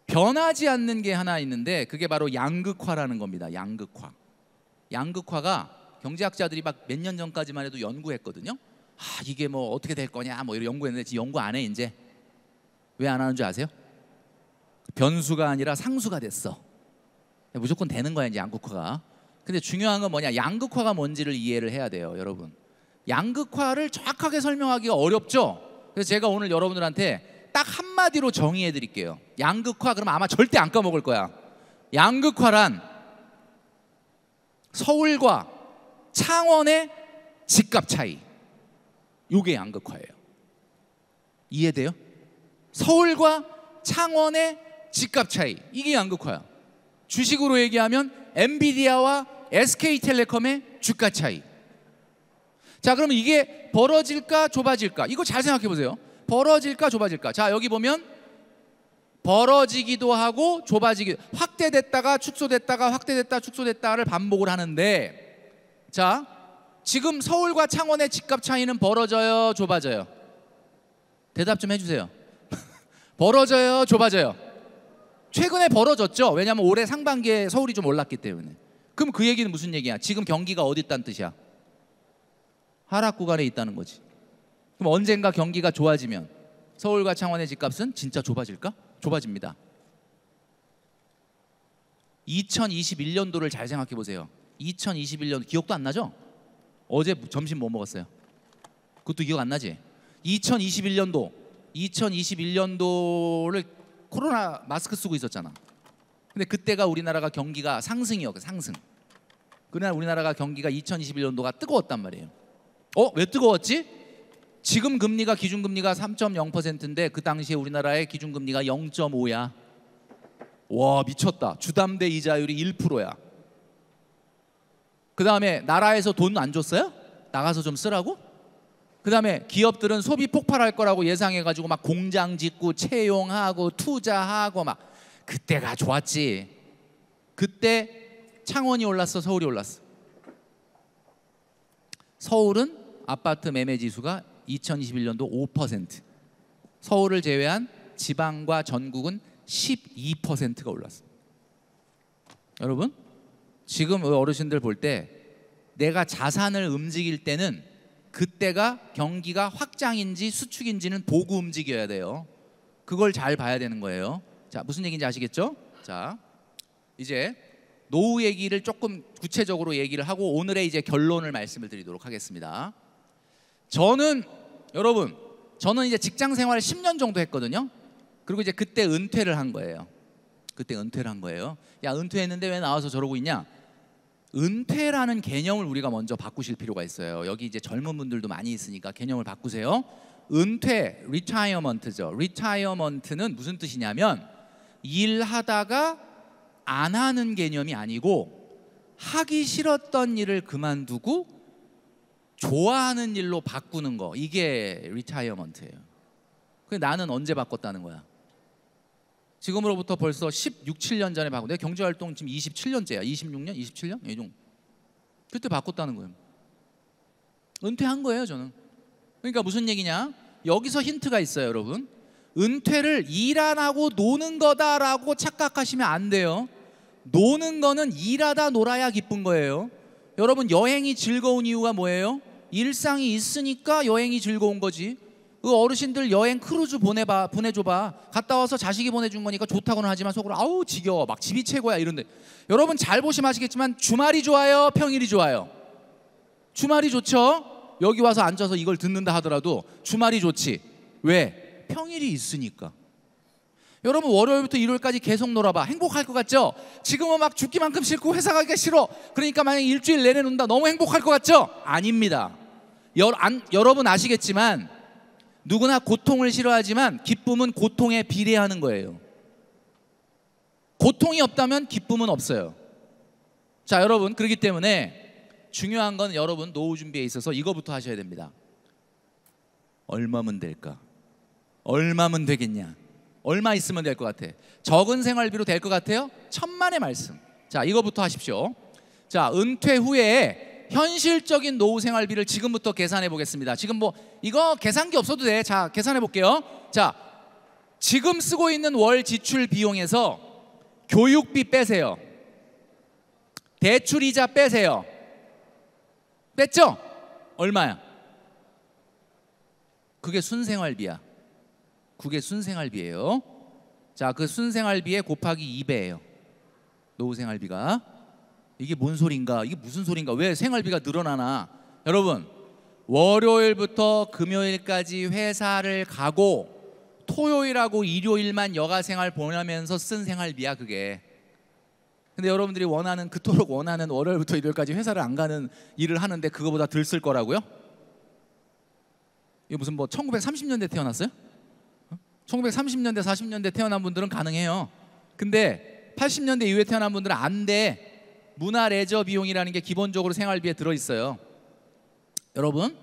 변하지 않는 게 하나 있는데 그게 바로 양극화라는 겁니다. 양극화가 경제학자들이 막 몇 년 전까지만 해도 연구했거든요. 이게 뭐 어떻게 될 거냐 뭐 이런 연구했는데 지금 연구 안 해. 이제 왜 안 하는 줄 아세요? 변수가 아니라 상수가 됐어. 무조건 되는 거야 이제 양극화가. 근데 중요한 건 뭐냐, 양극화가 뭔지를 이해를 해야 돼요. 여러분, 양극화를 정확하게 설명하기가 어렵죠. 그래서 제가 오늘 여러분들한테 딱 한마디로 정의해 드릴게요. 양극화, 그러면 아마 절대 안 까먹을 거야. 양극화란 서울과 창원의 집값 차이, 이게 양극화예요. 이해돼요? 서울과 창원의 집값 차이, 이게 양극화야. 주식으로 얘기하면 엔비디아와 SK텔레콤의 주가 차이. 자 그러면 이게 벌어질까 좁아질까? 이거 잘 생각해 보세요. 벌어질까 좁아질까? 자 여기 보면 벌어지기도 하고 좁아지기도, 확대됐다가 축소됐다가 확대됐다 축소됐다를 반복을 하는데, 자 지금 서울과 창원의 집값 차이는 벌어져요 좁아져요? 대답 좀 해주세요. 벌어져요 좁아져요? 최근에 벌어졌죠. 왜냐하면 올해 상반기에 서울이 좀 올랐기 때문에. 그럼 그 얘기는 무슨 얘기야? 지금 경기가 어디 있다는 뜻이야? 하락 구간에 있다는 거지. 그럼 언젠가 경기가 좋아지면 서울과 창원의 집값은 진짜 좁아질까? 좁아집니다. 2021년도를 잘 생각해 보세요. 2021년 기억도 안 나죠? 어제 점심 뭐 먹었어요? 그것도 기억 안 나지? 2021년도를 코로나 마스크 쓰고 있었잖아. 근데 그때가 우리나라가 경기가 상승이었고, 상승. 그날 우리나라가 경기가 2021년도가 뜨거웠단 말이에요. 왜 뜨거웠지? 지금 금리가, 기준금리가 3.0%인데 그 당시에 우리나라의 기준금리가 0.5야. 와 미쳤다. 주담대 이자율이 1%야. 그 다음에 나라에서 돈 안 줬어요? 나가서 좀 쓰라고? 그다음에 기업들은 소비 폭발할 거라고 예상해가지고 막 공장 짓고 채용하고 투자하고 막 그때가 좋았지. 그때 창원이 올랐어, 서울이 올랐어? 서울은 아파트 매매 지수가 2021년도 5%, 서울을 제외한 지방과 전국은 12%가 올랐어. 여러분, 지금 어르신들 볼 때 내가 자산을 움직일 때는 그때가 경기가 확장인지 수축인지는 보고 움직여야 돼요. 그걸 잘 봐야 되는 거예요. 자, 무슨 얘기인지 아시겠죠? 자, 이제 노후 얘기를 조금 구체적으로 얘기를 하고 오늘의 이제 결론을 말씀을 드리도록 하겠습니다. 여러분, 저는 이제 직장 생활을 10년 정도 했거든요. 그리고 이제 그때 은퇴를 한 거예요. 야, 은퇴했는데 왜 나와서 저러고 있냐? 은퇴라는 개념을 우리가 먼저 바꾸실 필요가 있어요. 여기 이제 젊은 분들도 많이 있으니까 개념을 바꾸세요. 은퇴, 리타이어먼트죠. 리타이어먼트는 무슨 뜻이냐면 일하다가 안 하는 개념이 아니고 하기 싫었던 일을 그만두고 좋아하는 일로 바꾸는 거, 이게 리타이어먼트예요. 근데 나는 언제 바꿨다는 거야? 지금으로부터 벌써 16, 17년 전에 바꿨는데 경제활동 지금 27년째야. 26년? 27년? 이 정도. 그때 바꿨다는 거예요. 은퇴한 거예요, 저는. 그러니까 무슨 얘기냐? 여기서 힌트가 있어요, 여러분. 은퇴를 일 안 하고 노는 거다라고 착각하시면 안 돼요. 노는 거는 일하다 놀아야 기쁜 거예요. 여러분, 여행이 즐거운 이유가 뭐예요? 일상이 있으니까 여행이 즐거운 거지. 그 어르신들 여행 크루즈 보내줘봐. 갔다 와서 자식이 보내준 거니까 좋다고는 하지만 속으로 아우 지겨워, 막 집이 최고야 이런데, 여러분 잘 보시면 아시겠지만 주말이 좋아요, 평일이 좋아요? 주말이 좋죠. 여기 와서 앉아서 이걸 듣는다 하더라도 주말이 좋지. 왜? 평일이 있으니까. 여러분, 월요일부터 일요일까지 계속 놀아봐. 행복할 것 같죠? 지금은 막 죽기만큼 싫고 회사 가기가 싫어. 그러니까 만약에 일주일 내내 논다. 너무 행복할 것 같죠? 아닙니다. 여러분 아시겠지만 누구나 고통을 싫어하지만 기쁨은 고통에 비례하는 거예요. 고통이 없다면 기쁨은 없어요. 자, 여러분, 그렇기 때문에 중요한 건 여러분 노후 준비에 있어서 이거부터 하셔야 됩니다. 얼마면 될까? 얼마면 되겠냐? 얼마 있으면 될 것 같아? 적은 생활비로 될 것 같아요? 천만의 말씀. 자, 이거부터 하십시오. 자, 은퇴 후에 현실적인 노후 생활비를 지금부터 계산해 보겠습니다. 지금 뭐 이거 계산기 없어도 돼. 자, 계산해 볼게요. 자, 지금 쓰고 있는 월 지출 비용에서 교육비 빼세요. 대출이자 빼세요. 뺐죠? 얼마야? 그게 순생활비야. 그게 순생활비예요. 자, 그 순생활비에 곱하기 2배예요. 노후 생활비가. 이게 뭔 소린가? 이게 무슨 소린가? 왜 생활비가 늘어나나? 여러분, 월요일부터 금요일까지 회사를 가고 토요일하고 일요일만 여가생활 보내면서 쓴 생활비야, 그게. 근데 여러분들이 그토록 원하는 월요일부터 일요일까지 회사를 안 가는 일을 하는데 그거보다 덜 쓸 거라고요? 이거 무슨 뭐 1930년대 태어났어요? 1930년대, 40년대 태어난 분들은 가능해요. 근데 80년대 이후에 태어난 분들은 안 돼. 문화 레저 비용이라는 게 기본적으로 생활비에 들어있어요. 여러분,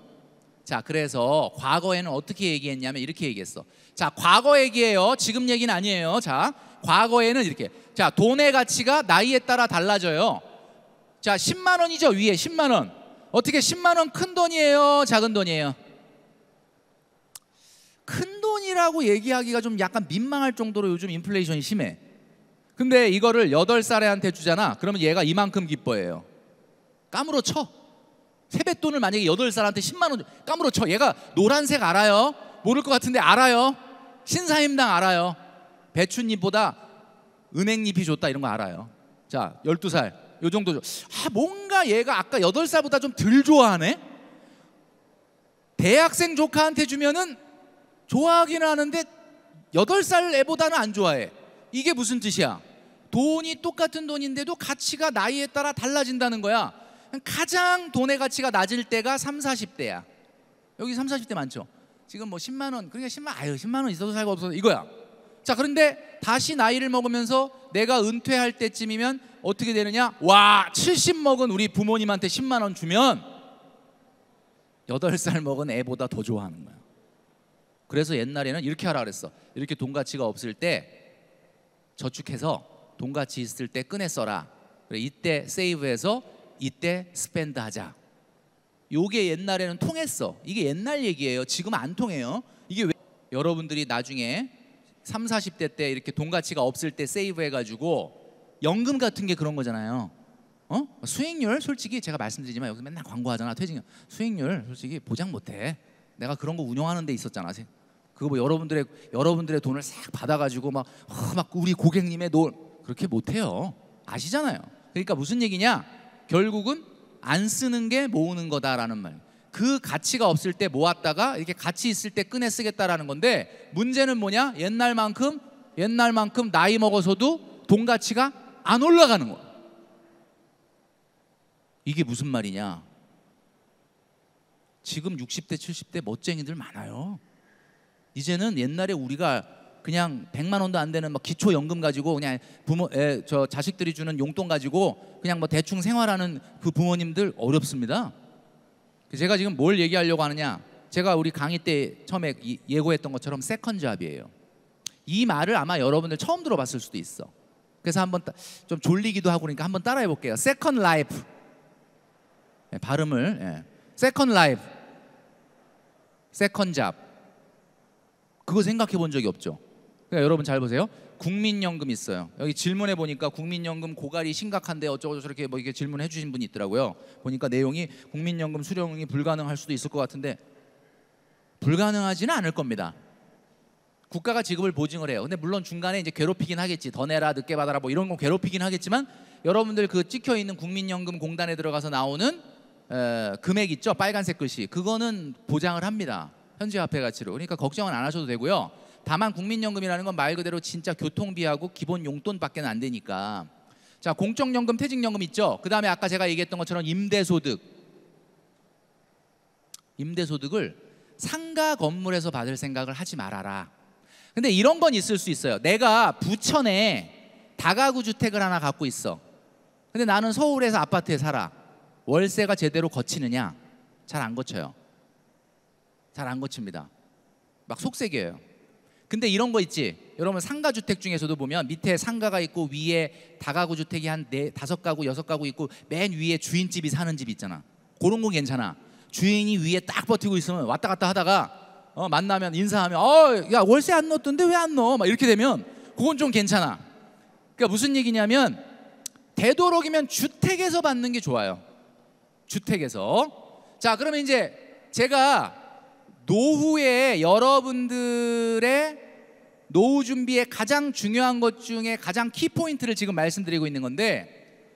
자, 그래서 과거에는 어떻게 얘기했냐면 이렇게 얘기했어. 자, 과거 얘기예요. 지금 얘기는 아니에요. 자, 과거에는 이렇게. 자, 돈의 가치가 나이에 따라 달라져요. 자, 10만 원이죠, 위에 10만 원. 어떻게 10만 원 큰 돈이에요, 작은 돈이에요? 큰 돈이라고 얘기하기가 좀 약간 민망할 정도로 요즘 인플레이션이 심해. 근데 이거를 8살애한테 주잖아. 그러면 얘가 이만큼 기뻐해요. 까무러 쳐. 세뱃돈을 만약에 8살한테 10만 원 까무러 쳐. 얘가 노란색 알아요? 모를 것 같은데 알아요. 신사임당 알아요. 배춧잎보다 은행잎이 좋다 이런 거 알아요. 자, 12살 요 정도. 뭔가 얘가 아까 8살보다 좀 덜 좋아하네. 대학생 조카한테 주면은 좋아하기는 하는데 8살 애보다는 안 좋아해. 이게 무슨 뜻이야? 돈이 똑같은 돈인데도 가치가 나이에 따라 달라진다는 거야. 가장 돈의 가치가 낮을 때가 30, 40대야. 여기 30, 40대 많죠? 지금 뭐 10만 원, 그러니까 10만 원 있어도 살고 없어도 이거야. 자, 그런데 다시 나이를 먹으면서 내가 은퇴할 때쯤이면 어떻게 되느냐? 와, 70 먹은 우리 부모님한테 10만 원 주면 8살 먹은 애보다 더 좋아하는 거야. 그래서 옛날에는 이렇게 하라 그랬어. 이렇게 돈 가치가 없을 때 저축해서 돈 가치 있을 때 꺼내 써라. 그래, 이때 세이브해서 이때 스펜드 하자. 요게 옛날에는 통했어. 이게 옛날 얘기예요. 지금 안 통해요. 이게 왜? 여러분들이 나중에 3, 40대 때 이렇게 돈 가치가 없을 때 세이브 해가지고 연금 같은 게 그런 거잖아요. 수익률 솔직히 제가 말씀드리지만 여기서 맨날 광고하잖아. 퇴직금 수익률 솔직히 보장 못해. 내가 그런 거 운영하는 데 있었잖아. 그거 뭐 여러분들의 돈을 싹 받아가지고 막 우리 고객님의 돈 그렇게 못해요. 아시잖아요. 그러니까 무슨 얘기냐? 결국은 안 쓰는 게 모으는 거다라는 말. 그 가치가 없을 때 모았다가 이렇게 가치 있을 때 꺼내 쓰겠다라는 건데, 문제는 뭐냐? 옛날만큼 나이 먹어서도 돈 가치가 안 올라가는 거야. 이게 무슨 말이냐? 지금 60대 70대 멋쟁이들 많아요. 이제는 옛날에 우리가 그냥 100만 원도 안 되는 막 기초연금 가지고 그냥 저 자식들이 주는 용돈 가지고 그냥 뭐 대충 생활하는 그 부모님들 어렵습니다. 제가 지금 뭘 얘기하려고 하느냐? 제가 우리 강의 때 처음에 예고했던 것처럼 세컨 잡이에요. 이 말을 아마 여러분들 처음 들어봤을 수도 있어. 그래서 한번 좀 졸리기도 하고 그러니까 한번 따라해 볼게요. 세컨 라이프. 발음을 세컨 라이프, 세컨 잡. 그거 생각해 본 적이 없죠. 그러니까 여러분 잘 보세요. 국민연금 있어요. 여기 질문해 보니까 국민연금 고갈이 심각한데 어쩌고 저렇게 뭐 이렇게 질문해 주신 분이 있더라고요. 보니까 내용이 국민연금 수령이 불가능할 수도 있을 것 같은데 불가능하지는 않을 겁니다. 국가가 지급을 보증을 해요. 근데 물론 중간에 이제 괴롭히긴 하겠지. 더 내라, 늦게 받아라 뭐 이런 건 괴롭히긴 하겠지만 여러분들 그 찍혀 있는 국민연금 공단에 들어가서 나오는 금액 있죠? 빨간색 글씨. 그거는 보장을 합니다. 현재 화폐 가치로. 그러니까 걱정은 안 하셔도 되고요. 다만 국민연금이라는 건 말 그대로 진짜 교통비하고 기본 용돈밖에 안 되니까. 자, 공적연금, 퇴직연금 있죠? 그 다음에 아까 제가 얘기했던 것처럼 임대소득. 임대소득을 상가 건물에서 받을 생각을 하지 말아라. 근데 이런 건 있을 수 있어요. 내가 부천에 다가구 주택을 하나 갖고 있어. 근데 나는 서울에서 아파트에 살아. 월세가 제대로 거치느냐? 잘 안 거쳐요. 잘 안 거칩니다. 막 속색이에요. 근데 이런 거 있지. 여러분 상가주택 중에서도 보면 밑에 상가가 있고 위에 다가구 주택이 한 5가구, 6가구 있고 맨 위에 주인집이 사는 집 있잖아. 그런 건 괜찮아. 주인이 위에 딱 버티고 있으면 왔다 갔다 하다가 만나면 인사하면 야 월세 안 넣었던데 왜 안 넣어? 막 이렇게 되면 그건 좀 괜찮아. 그러니까 무슨 얘기냐면 되도록이면 주택에서 받는 게 좋아요. 주택에서. 자, 그러면 이제 제가 노후에 여러분들의 노후 준비에 가장 중요한 것 중에 가장 키포인트를 지금 말씀드리고 있는 건데,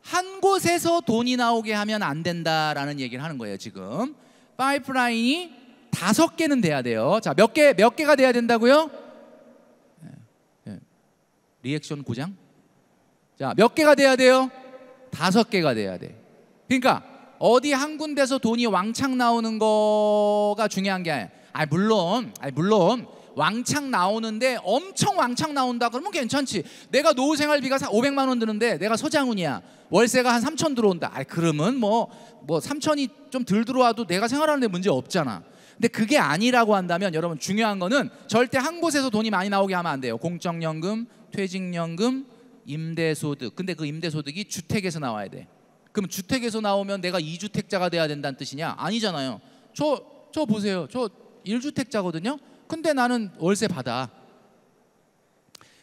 한 곳에서 돈이 나오게 하면 안 된다라는 얘기를 하는 거예요. 지금 파이프라인이 5개는 돼야 돼요. 자, 몇 개가 돼야 된다고요? 리액션 고장? 자, 몇 개가 돼야 돼요? 5개가 돼야 돼. 그러니까 어디 한 군데서 돈이 왕창 나오는 거가 중요한 게 아니야. 물론 왕창 나오는데 엄청 왕창 나온다 그러면 괜찮지. 내가 노후 생활비가 500만 원 드는데 내가 서장훈이야. 월세가 한 3천 들어온다. 그러면 뭐 3천이 좀 덜 들어와도 내가 생활하는 데 문제 없잖아. 근데 그게 아니라고 한다면 여러분 중요한 거는 절대 한 곳에서 돈이 많이 나오게 하면 안 돼요. 공적연금, 퇴직연금, 임대소득. 근데 그 임대소득이 주택에서 나와야 돼. 그럼 주택에서 나오면 내가 2주택자가 돼야 된다는 뜻이냐? 아니잖아요. 저 보세요. 저 1주택자거든요. 근데 나는 월세 받아.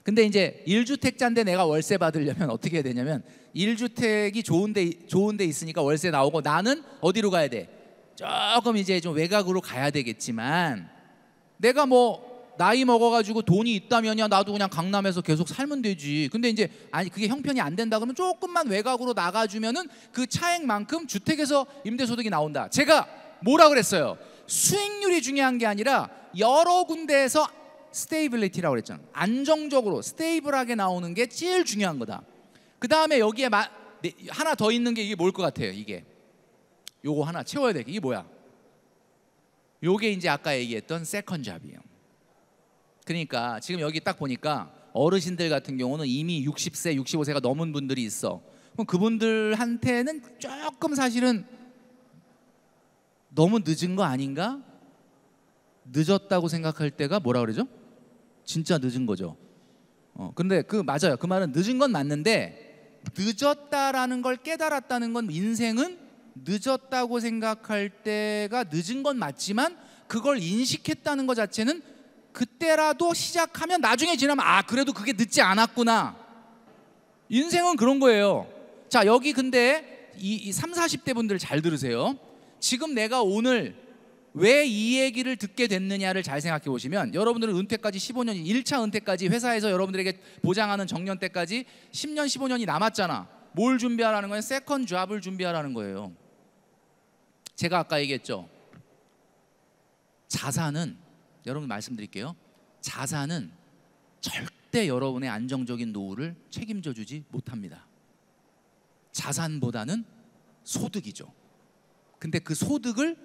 근데 이제 1주택자인데 내가 월세 받으려면 어떻게 해야 되냐면 1주택이 좋은 데 있으니까 월세 나오고 나는 어디로 가야 돼? 조금 이제 좀 외곽으로 가야 되겠지만 내가 뭐 나이 먹어가지고 돈이 있다면야 나도 그냥 강남에서 계속 살면 되지. 근데 이제 아니 그게 형편이 안 된다 그러면 조금만 외곽으로 나가주면은 그 차액만큼 주택에서 임대소득이 나온다. 제가 뭐라 그랬어요? 수익률이 중요한 게 아니라 여러 군데에서 스테이빌리티라고 그랬잖아. 안정적으로 스테이블하게 나오는 게 제일 중요한 거다. 그 다음에 여기에 하나 더 있는 게 이게 뭘 것 같아요? 이게 요거 하나 채워야 돼. 이게 뭐야? 요게 이제 아까 얘기했던 세컨 잡이에요. 그러니까 지금 여기 딱 보니까 어르신들 같은 경우는 이미 60세, 65세가 넘은 분들이 있어. 그럼 그분들한테는 조금 사실은 너무 늦은 거 아닌가? 늦었다고 생각할 때가 뭐라 그러죠? 진짜 늦은 거죠. 근데 맞아요. 그 말은 늦은 건 맞는데, 늦었다라는 걸 깨달았다는 건, 인생은 늦었다고 생각할 때가 늦은 건 맞지만 그걸 인식했다는 것 자체는 그때라도 시작하면 나중에 지나면 그래도 그게 늦지 않았구나. 인생은 그런 거예요. 자, 여기 근데 이 30, 40대 분들 잘 들으세요. 지금 내가 오늘 왜 이 얘기를 듣게 됐느냐를 잘 생각해 보시면, 여러분들은 은퇴까지 15년, 1차 은퇴까지 회사에서 여러분들에게 보장하는 정년 때까지 10년, 15년이 남았잖아. 뭘 준비하라는 거예요? 세컨 잡을 준비하라는 거예요. 제가 아까 얘기했죠. 자산은, 여러분 말씀드릴게요. 자산은 절대 여러분의 안정적인 노후를 책임져 주지 못합니다. 자산보다는 소득이죠. 근데 그 소득을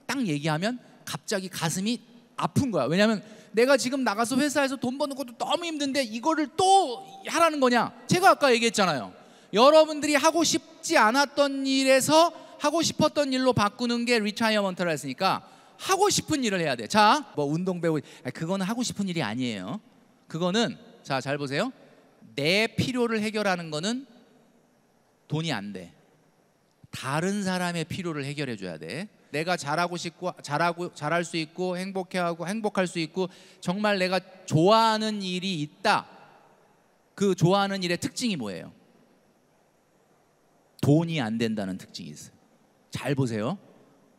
딱 얘기하면 갑자기 가슴이 아픈 거야. 왜냐하면 내가 지금 나가서 회사에서 돈 버는 것도 너무 힘든데 이거를 또 하라는 거냐? 제가 아까 얘기했잖아요. 여러분들이 하고 싶지 않았던 일에서 하고 싶었던 일로 바꾸는 게 리타이어먼트라 했으니까 하고 싶은 일을 해야 돼. 자, 뭐 운동 배우고, 그거는 하고 싶은 일이 아니에요. 그거는, 자, 잘 보세요. 내 필요를 해결하는 거는 돈이 안 돼. 다른 사람의 필요를 해결해 줘야 돼. 내가 잘하고 싶고, 잘할 수 있고, 행복할 수 있고, 정말 내가 좋아하는 일이 있다. 그 좋아하는 일의 특징이 뭐예요? 돈이 안 된다는 특징이 있어요. 잘 보세요.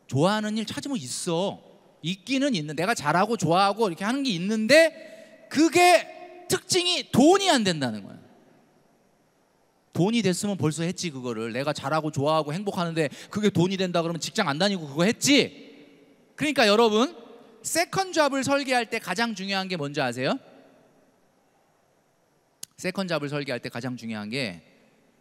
좋아하는 일 찾으면 있어. 있기는 있는, 내가 잘하고 좋아하고 이렇게 하는 게 있는데, 그게 특징이 돈이 안 된다는 거야. 돈이 됐으면 벌써 했지. 그거를 내가 잘하고 좋아하고 행복하는데 그게 돈이 된다 그러면 직장 안 다니고 그거 했지. 그러니까 여러분, 세컨 잡을 설계할 때 가장 중요한 게 뭔지 아세요? 세컨 잡을 설계할 때 가장 중요한 게,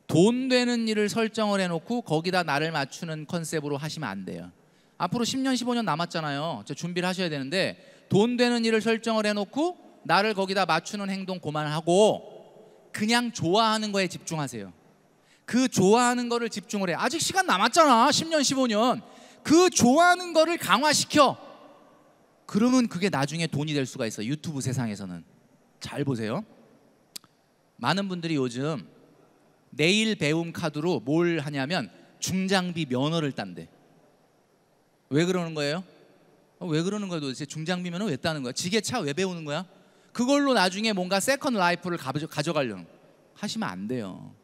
돈 되는 일을 설정을 해놓고 거기다 나를 맞추는 컨셉으로 하시면 안 돼요. 앞으로 10년 15년 남았잖아요. 준비를 하셔야 되는데, 돈 되는 일을 설정을 해놓고 나를 거기다 맞추는 행동 그만하고 그냥 좋아하는 거에 집중하세요. 그 좋아하는 거를 집중을 해. 아직 시간 남았잖아. 10년 15년. 그 좋아하는 거를 강화시켜. 그러면 그게 나중에 돈이 될 수가 있어. 유튜브 세상에서는. 잘 보세요. 많은 분들이 요즘 내일 배움 카드로 뭘 하냐면 중장비 면허를 딴대. 왜 그러는 거예요? 왜 그러는 거야 도대체? 중장비 면허 왜 따는 거야? 지게차 왜 배우는 거야? 그걸로 나중에 뭔가 세컨 라이프를 가져가려는, 하시면 안 돼요.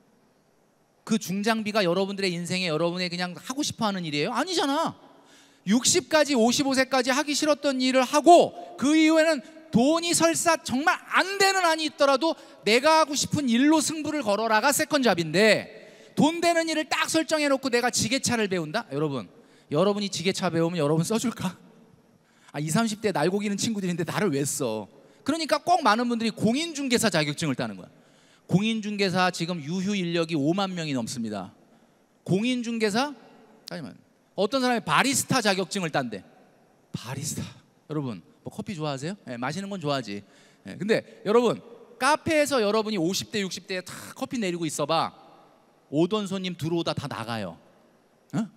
그 중장비가 여러분들의 인생에 여러분의 그냥 하고 싶어하는 일이에요? 아니잖아. 60까지 55세까지 하기 싫었던 일을 하고 그 이후에는 돈이 설사 정말 안 되는 한이 있더라도 내가 하고 싶은 일로 승부를 걸어라가 세컨 잡인데, 돈 되는 일을 딱 설정해 놓고 내가 지게차를 배운다? 여러분이 지게차 배우면 여러분 써줄까? 20, 30대 날고기는 친구들인데 나를 왜 써? 그러니까 꼭 많은 분들이 공인중개사 자격증을 따는 거야. 공인중개사 지금 유휴 인력이 5만 명이 넘습니다. 공인중개사? 아니면 어떤 사람이 바리스타 자격증을 딴대. 바리스타. 여러분 뭐 커피 좋아하세요? 네, 마시는 건 좋아하지. 네, 근데 여러분 카페에서 여러분이 50대 60대에 다 커피 내리고 있어봐. 오던 손님 들어오다 다 나가요. 어?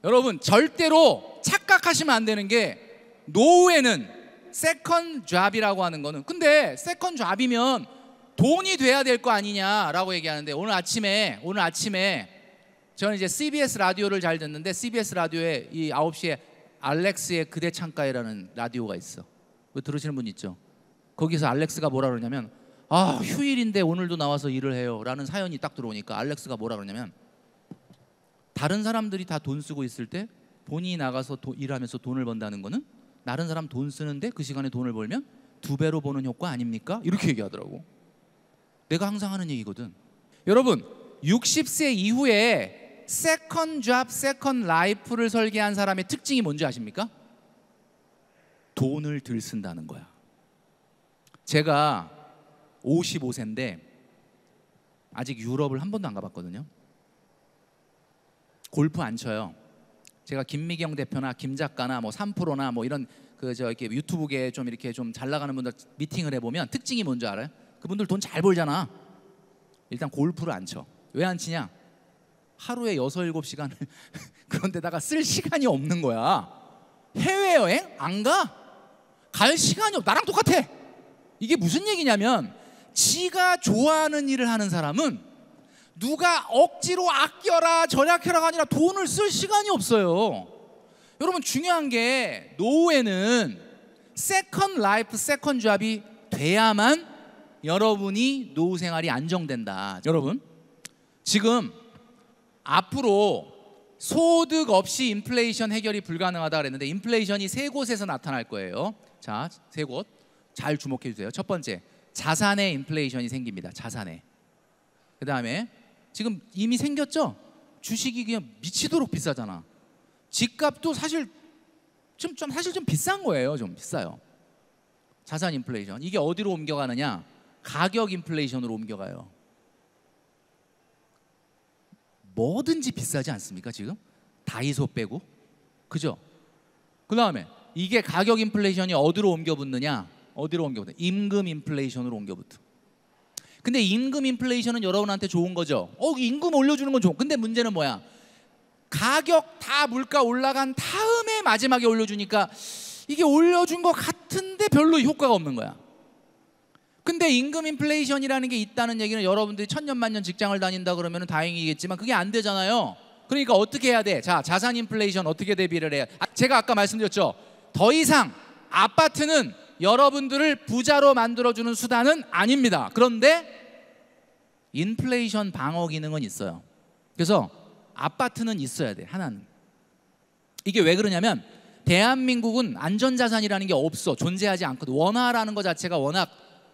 여러분 절대로 착각하시면 안 되는 게, 노후에는 세컨 잡이라고 하는 거는, 근데 세컨 잡이면 돈이 돼야 될 거 아니냐라고 얘기하는데, 오늘 아침에 저는 이제 CBS 라디오를 잘 듣는데, CBS 라디오에 이 9시에 알렉스의 그대 창가에라는 라디오가 있어. 그거 들으시는 분 있죠? 거기서 알렉스가 뭐라 그러냐면, 휴일인데 오늘도 나와서 일을 해요 라는 사연이 딱 들어오니까 알렉스가 뭐라 그러냐면, 다른 사람들이 다 돈 쓰고 있을 때 본인이 나가서 일하면서 돈을 번다는 거는 다른 사람 돈 쓰는데 그 시간에 돈을 벌면 2배로 버는 효과 아닙니까? 이렇게 얘기하더라고. 내가 항상 하는 얘기거든. 여러분 60세 이후에 세컨 잡, 세컨 라이프를 설계한 사람의 특징이 뭔지 아십니까? 돈을 덜 쓴다는 거야. 제가 55세인데 아직 유럽을 한 번도 안 가봤거든요. 골프 안 쳐요. 제가 김미경 대표나 김 작가나 뭐 3프로나 뭐 이런 이렇게 유튜브계 좀 이렇게 좀 잘 나가는 분들 미팅을 해보면 특징이 뭔지 알아요? 그분들 돈 잘 벌잖아. 일단 골프를 안 쳐. 왜 안 치냐? 하루에 6, 7시간을 그런 데다가 쓸 시간이 없는 거야. 해외여행 안 가. 갈 시간이 없어. 나랑 똑같아. 이게 무슨 얘기냐면 지가 좋아하는 일을 하는 사람은 누가 억지로 아껴라 절약해라가 아니라 돈을 쓸 시간이 없어요. 여러분 중요한 게 노후에는 세컨 라이프, 세컨 잡이 돼야만 여러분이 노후 생활이 안정된다. 여러분 지금 앞으로 소득 없이 인플레이션 해결이 불가능하다 그랬는데 인플레이션이 세 곳에서 나타날 거예요. 자, 세 곳 잘 주목해 주세요. 첫 번째, 자산의 인플레이션이 생깁니다. 자산에. 그 다음에 지금 이미 생겼죠? 주식이 그냥 미치도록 비싸잖아. 집값도 사실 좀 비싼 거예요. 좀 비싸요. 자산 인플레이션. 이게 어디로 옮겨가느냐? 가격 인플레이션으로 옮겨가요. 뭐든지 비싸지 않습니까 지금? 다이소 빼고. 그죠? 그 다음에 이게 가격 인플레이션이 어디로 옮겨붙느냐? 어디로 옮겨붙느냐? 임금 인플레이션으로 옮겨붙어. 근데 임금 인플레이션은 여러분한테 좋은 거죠. 임금 올려주는 건 좋은. 근데 문제는 뭐야? 가격 다 물가 올라간 다음에 마지막에 올려주니까 이게 올려준 것 같은데 별로 효과가 없는 거야. 근데 임금 인플레이션이라는 게 있다는 얘기는 여러분들이 천년만년 직장을 다닌다 그러면 다행이겠지만 그게 안 되잖아요. 그러니까 어떻게 해야 돼? 자, 자산 인플레이션 어떻게 대비를 해야? 제가 아까 말씀드렸죠. 더 이상 아파트는 여러분들을 부자로 만들어주는 수단은 아닙니다. 그런데 인플레이션 방어 기능은 있어요. 그래서 아파트는 있어야 돼. 하나는. 이게 왜 그러냐면 대한민국은 안전자산이라는 게 없어. 존재하지 않거든. 원화라는 것 자체가 워낙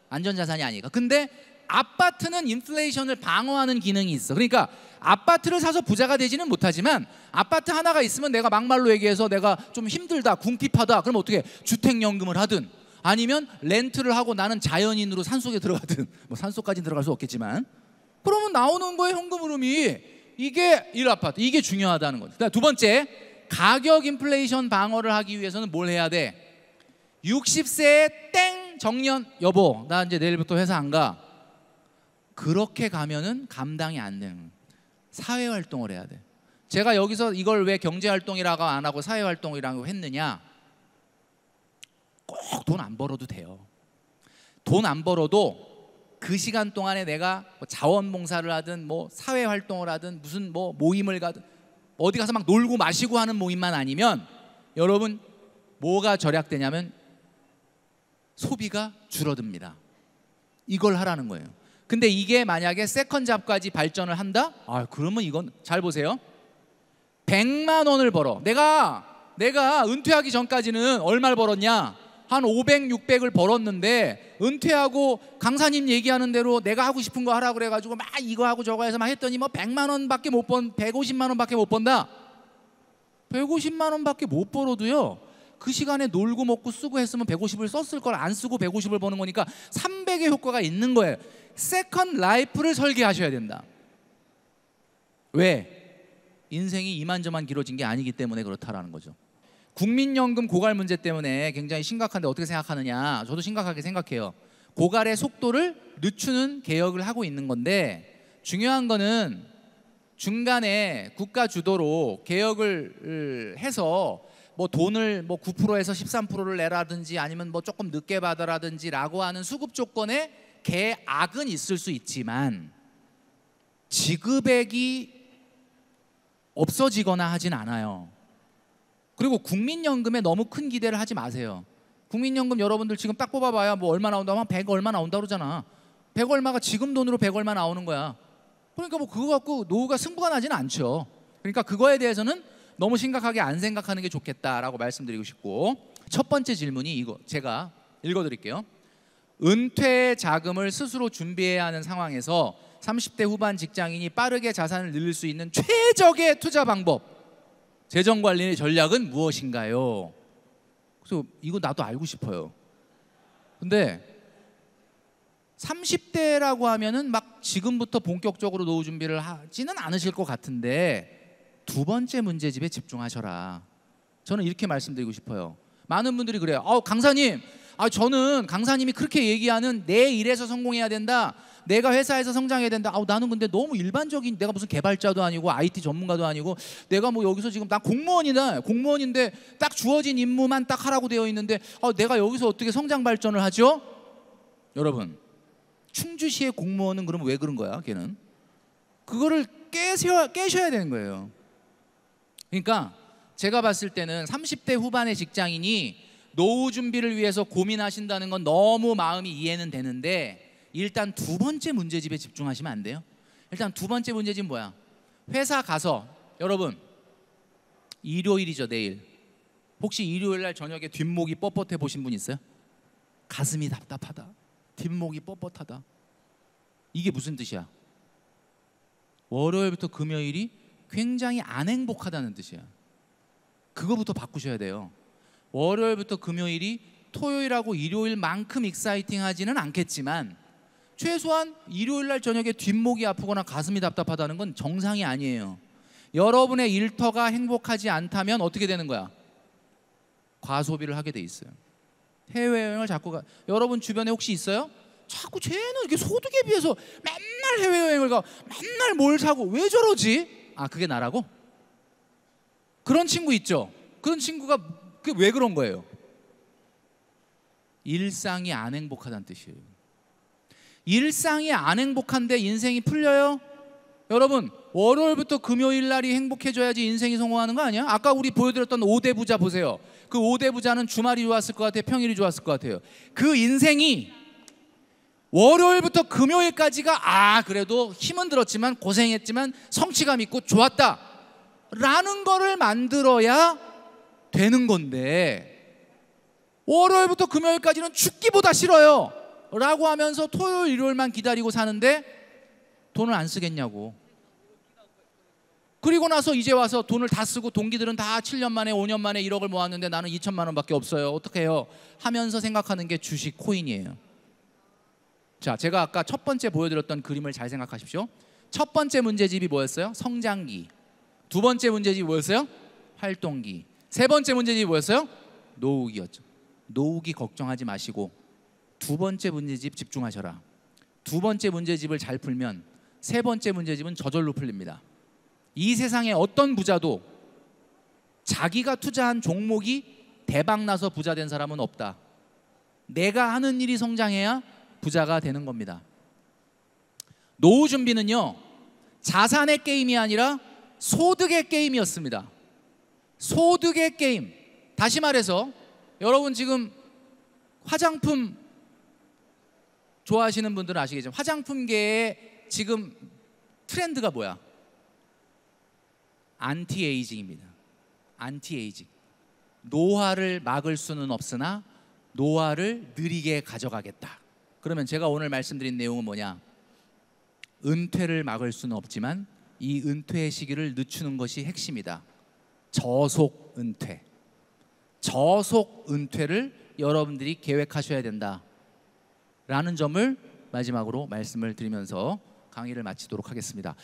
안전자산이 아니니까. 근데 아파트는 인플레이션을 방어하는 기능이 있어. 그러니까 아파트를 사서 부자가 되지는 못하지만 아파트 하나가 있으면 내가 막말로 얘기해서 내가 좀 힘들다, 궁핍하다, 그럼 어떻게 주택연금을 하든 아니면 렌트를 하고 나는 자연인으로 산속에 들어가든, 뭐 산속까지는 들어갈 수 없겠지만 그러면 나오는 거예요, 현금 흐름이. 이게 1아파트, 이게 중요하다는 거죠. 두 번째, 가격 인플레이션 방어를 하기 위해서는 뭘 해야 돼? 60세에 땡 정년, 여보 나 이제 내일부터 회사 안 가. 그렇게 가면은 감당이 안 되는 사회활동을 해야 돼. 제가 여기서 이걸 왜 경제활동이라고 안 하고 사회활동이라고 했느냐? 꼭 돈 안 벌어도 돼요. 돈 안 벌어도 그 시간 동안에 내가 뭐 자원봉사를 하든 뭐 사회활동을 하든 무슨 뭐 모임을 가든 어디 가서 막 놀고 마시고 하는 모임만 아니면 여러분 뭐가 절약되냐면 소비가 줄어듭니다. 이걸 하라는 거예요. 근데 이게 만약에 세컨잡까지 발전을 한다? 그러면 이건 잘 보세요. 100만 원을 벌어. 내가 은퇴하기 전까지는 얼마를 벌었냐? 한 500, 600을 벌었는데 은퇴하고 강사님 얘기하는 대로 내가 하고 싶은 거 하라고 그래가지고 막 이거 하고 저거 해서 막 했더니 뭐 100만 원밖에 못 번, 150만 원밖에 못 번다. 150만 원밖에 못 벌어도요. 그 시간에 놀고 먹고 쓰고 했으면 150을 썼을 걸 안 쓰고 150을 버는 거니까 300의 효과가 있는 거예요. 세컨 라이프를 설계하셔야 된다. 왜? 인생이 이만저만 길어진 게 아니기 때문에 그렇다라는 거죠. 국민연금 고갈 문제 때문에 굉장히 심각한데 어떻게 생각하느냐? 저도 심각하게 생각해요. 고갈의 속도를 늦추는 개혁을 하고 있는 건데 중요한 거는 중간에 국가 주도로 개혁을 해서 뭐 돈을 뭐 9%에서 13%를 내라든지 아니면 뭐 조금 늦게 받아라든지라고 하는 수급 조건에 계약은 있을 수 있지만 지급액이 없어지거나 하진 않아요. 그리고 국민연금에 너무 큰 기대를 하지 마세요. 국민연금 여러분들 지금 딱 뽑아봐야 뭐 얼마 나온다고 하면 100 얼마 나온다 그러잖아. 100 얼마가 지금 돈으로 100 얼마 나오는 거야. 그러니까 뭐 그거 갖고 노후가 승부가 나지는 않죠. 그러니까 그거에 대해서는 너무 심각하게 안 생각하는 게 좋겠다라고 말씀드리고 싶고, 첫 번째 질문이 이거 제가 읽어드릴게요. 은퇴 자금을 스스로 준비해야 하는 상황에서 30대 후반 직장인이 빠르게 자산을 늘릴 수 있는 최적의 투자 방법, 재정관리 전략은 무엇인가요? 그래서 이거 나도 알고 싶어요. 근데 30대라고 하면은 막 지금부터 본격적으로 노후 준비를 하지는 않으실 것 같은데 두 번째 문제집에 집중하셔라. 저는 이렇게 말씀드리고 싶어요. 많은 분들이 그래요. 강사님, 저는 강사님이 그렇게 얘기하는 내 일에서 성공해야 된다, 내가 회사에서 성장해야 된다. 나는 근데 너무 일반적인, 내가 무슨 개발자도 아니고 IT 전문가도 아니고, 내가 뭐 여기서 지금 나 공무원인데 딱 주어진 임무만 딱 하라고 되어 있는데 내가 여기서 어떻게 성장 발전을 하죠? 여러분, 충주시의 공무원은 그러면 왜 그런 거야? 걔는 그거를 깨셔야 되는 거예요. 그러니까 제가 봤을 때는 30대 후반의 직장인이 노후 준비를 위해서 고민하신다는 건 너무 마음이 이해는 되는데, 일단 두 번째 문제집에 집중하시면 안 돼요. 일단 두 번째 문제집 뭐야? 회사 가서, 여러분 일요일이죠, 내일. 혹시 일요일 날 저녁에 뒷목이 뻣뻣해 보신 분 있어요? 가슴이 답답하다, 뒷목이 뻣뻣하다. 이게 무슨 뜻이야? 월요일부터 금요일이 굉장히 안 행복하다는 뜻이야. 그거부터 바꾸셔야 돼요. 월요일부터 금요일이 토요일하고 일요일만큼 익사이팅하지는 않겠지만, 최소한 일요일 날 저녁에 뒷목이 아프거나 가슴이 답답하다는 건 정상이 아니에요. 여러분의 일터가 행복하지 않다면 어떻게 되는 거야? 과소비를 하게 돼 있어요. 해외여행을 자꾸 여러분 주변에 혹시 있어요? 자꾸 쟤는 이렇게 소득에 비해서 맨날 해외여행을 가, 맨날 뭘 사고, 왜 저러지? 그게 나라고? 그런 친구 있죠? 그런 친구가 왜 그런 거예요? 일상이 안 행복하다는 뜻이에요. 일상이 안 행복한데 인생이 풀려요? 여러분, 월요일부터 금요일 날이 행복해져야지 인생이 성공하는 거 아니야? 아까 우리 보여드렸던 5대 부자 보세요. 그 5대 부자는 주말이 좋았을 것 같아요? 평일이 좋았을 것 같아요? 그 인생이 월요일부터 금요일까지가 그래도 힘은 들었지만 고생했지만 성취감 있고 좋았다 라는 거를 만들어야 되는 건데, 월요일부터 금요일까지는 죽기보다 싫어요 라고 하면서 토요일 일요일만 기다리고 사는데 돈을 안 쓰겠냐고. 그리고 나서 이제 와서 돈을 다 쓰고, 동기들은 다 7년 만에 5년 만에 1억을 모았는데 나는 2천만 원밖에 없어요, 어떻게 해요? 하면서 생각하는 게 주식, 코인이에요. 자, 제가 아까 첫 번째 보여드렸던 그림을 잘 생각하십시오. 첫 번째 문제집이 뭐였어요? 성장기. 두 번째 문제집이 뭐였어요? 활동기. 세 번째 문제집이 뭐였어요? 노후기였죠. 노후기 걱정하지 마시고 두 번째 문제집 집중하셔라. 두 번째 문제집을 잘 풀면 세 번째 문제집은 저절로 풀립니다. 이 세상에 어떤 부자도 자기가 투자한 종목이 대박나서 부자 된 사람은 없다. 내가 하는 일이 성장해야 부자가 되는 겁니다. 노후 준비는요, 자산의 게임이 아니라 소득의 게임이었습니다. 소득의 게임. 다시 말해서 여러분 지금 화장품 좋아하시는 분들은 아시겠죠? 화장품계의 지금 트렌드가 뭐야? 안티에이징입니다. 안티에이징. 노화를 막을 수는 없으나 노화를 느리게 가져가겠다. 그러면 제가 오늘 말씀드린 내용은 뭐냐? 은퇴를 막을 수는 없지만 이 은퇴의 시기를 늦추는 것이 핵심이다. 저속 은퇴. 저속 은퇴를 여러분들이 계획하셔야 된다 라는 점을 마지막으로 말씀을 드리면서 강의를 마치도록 하겠습니다.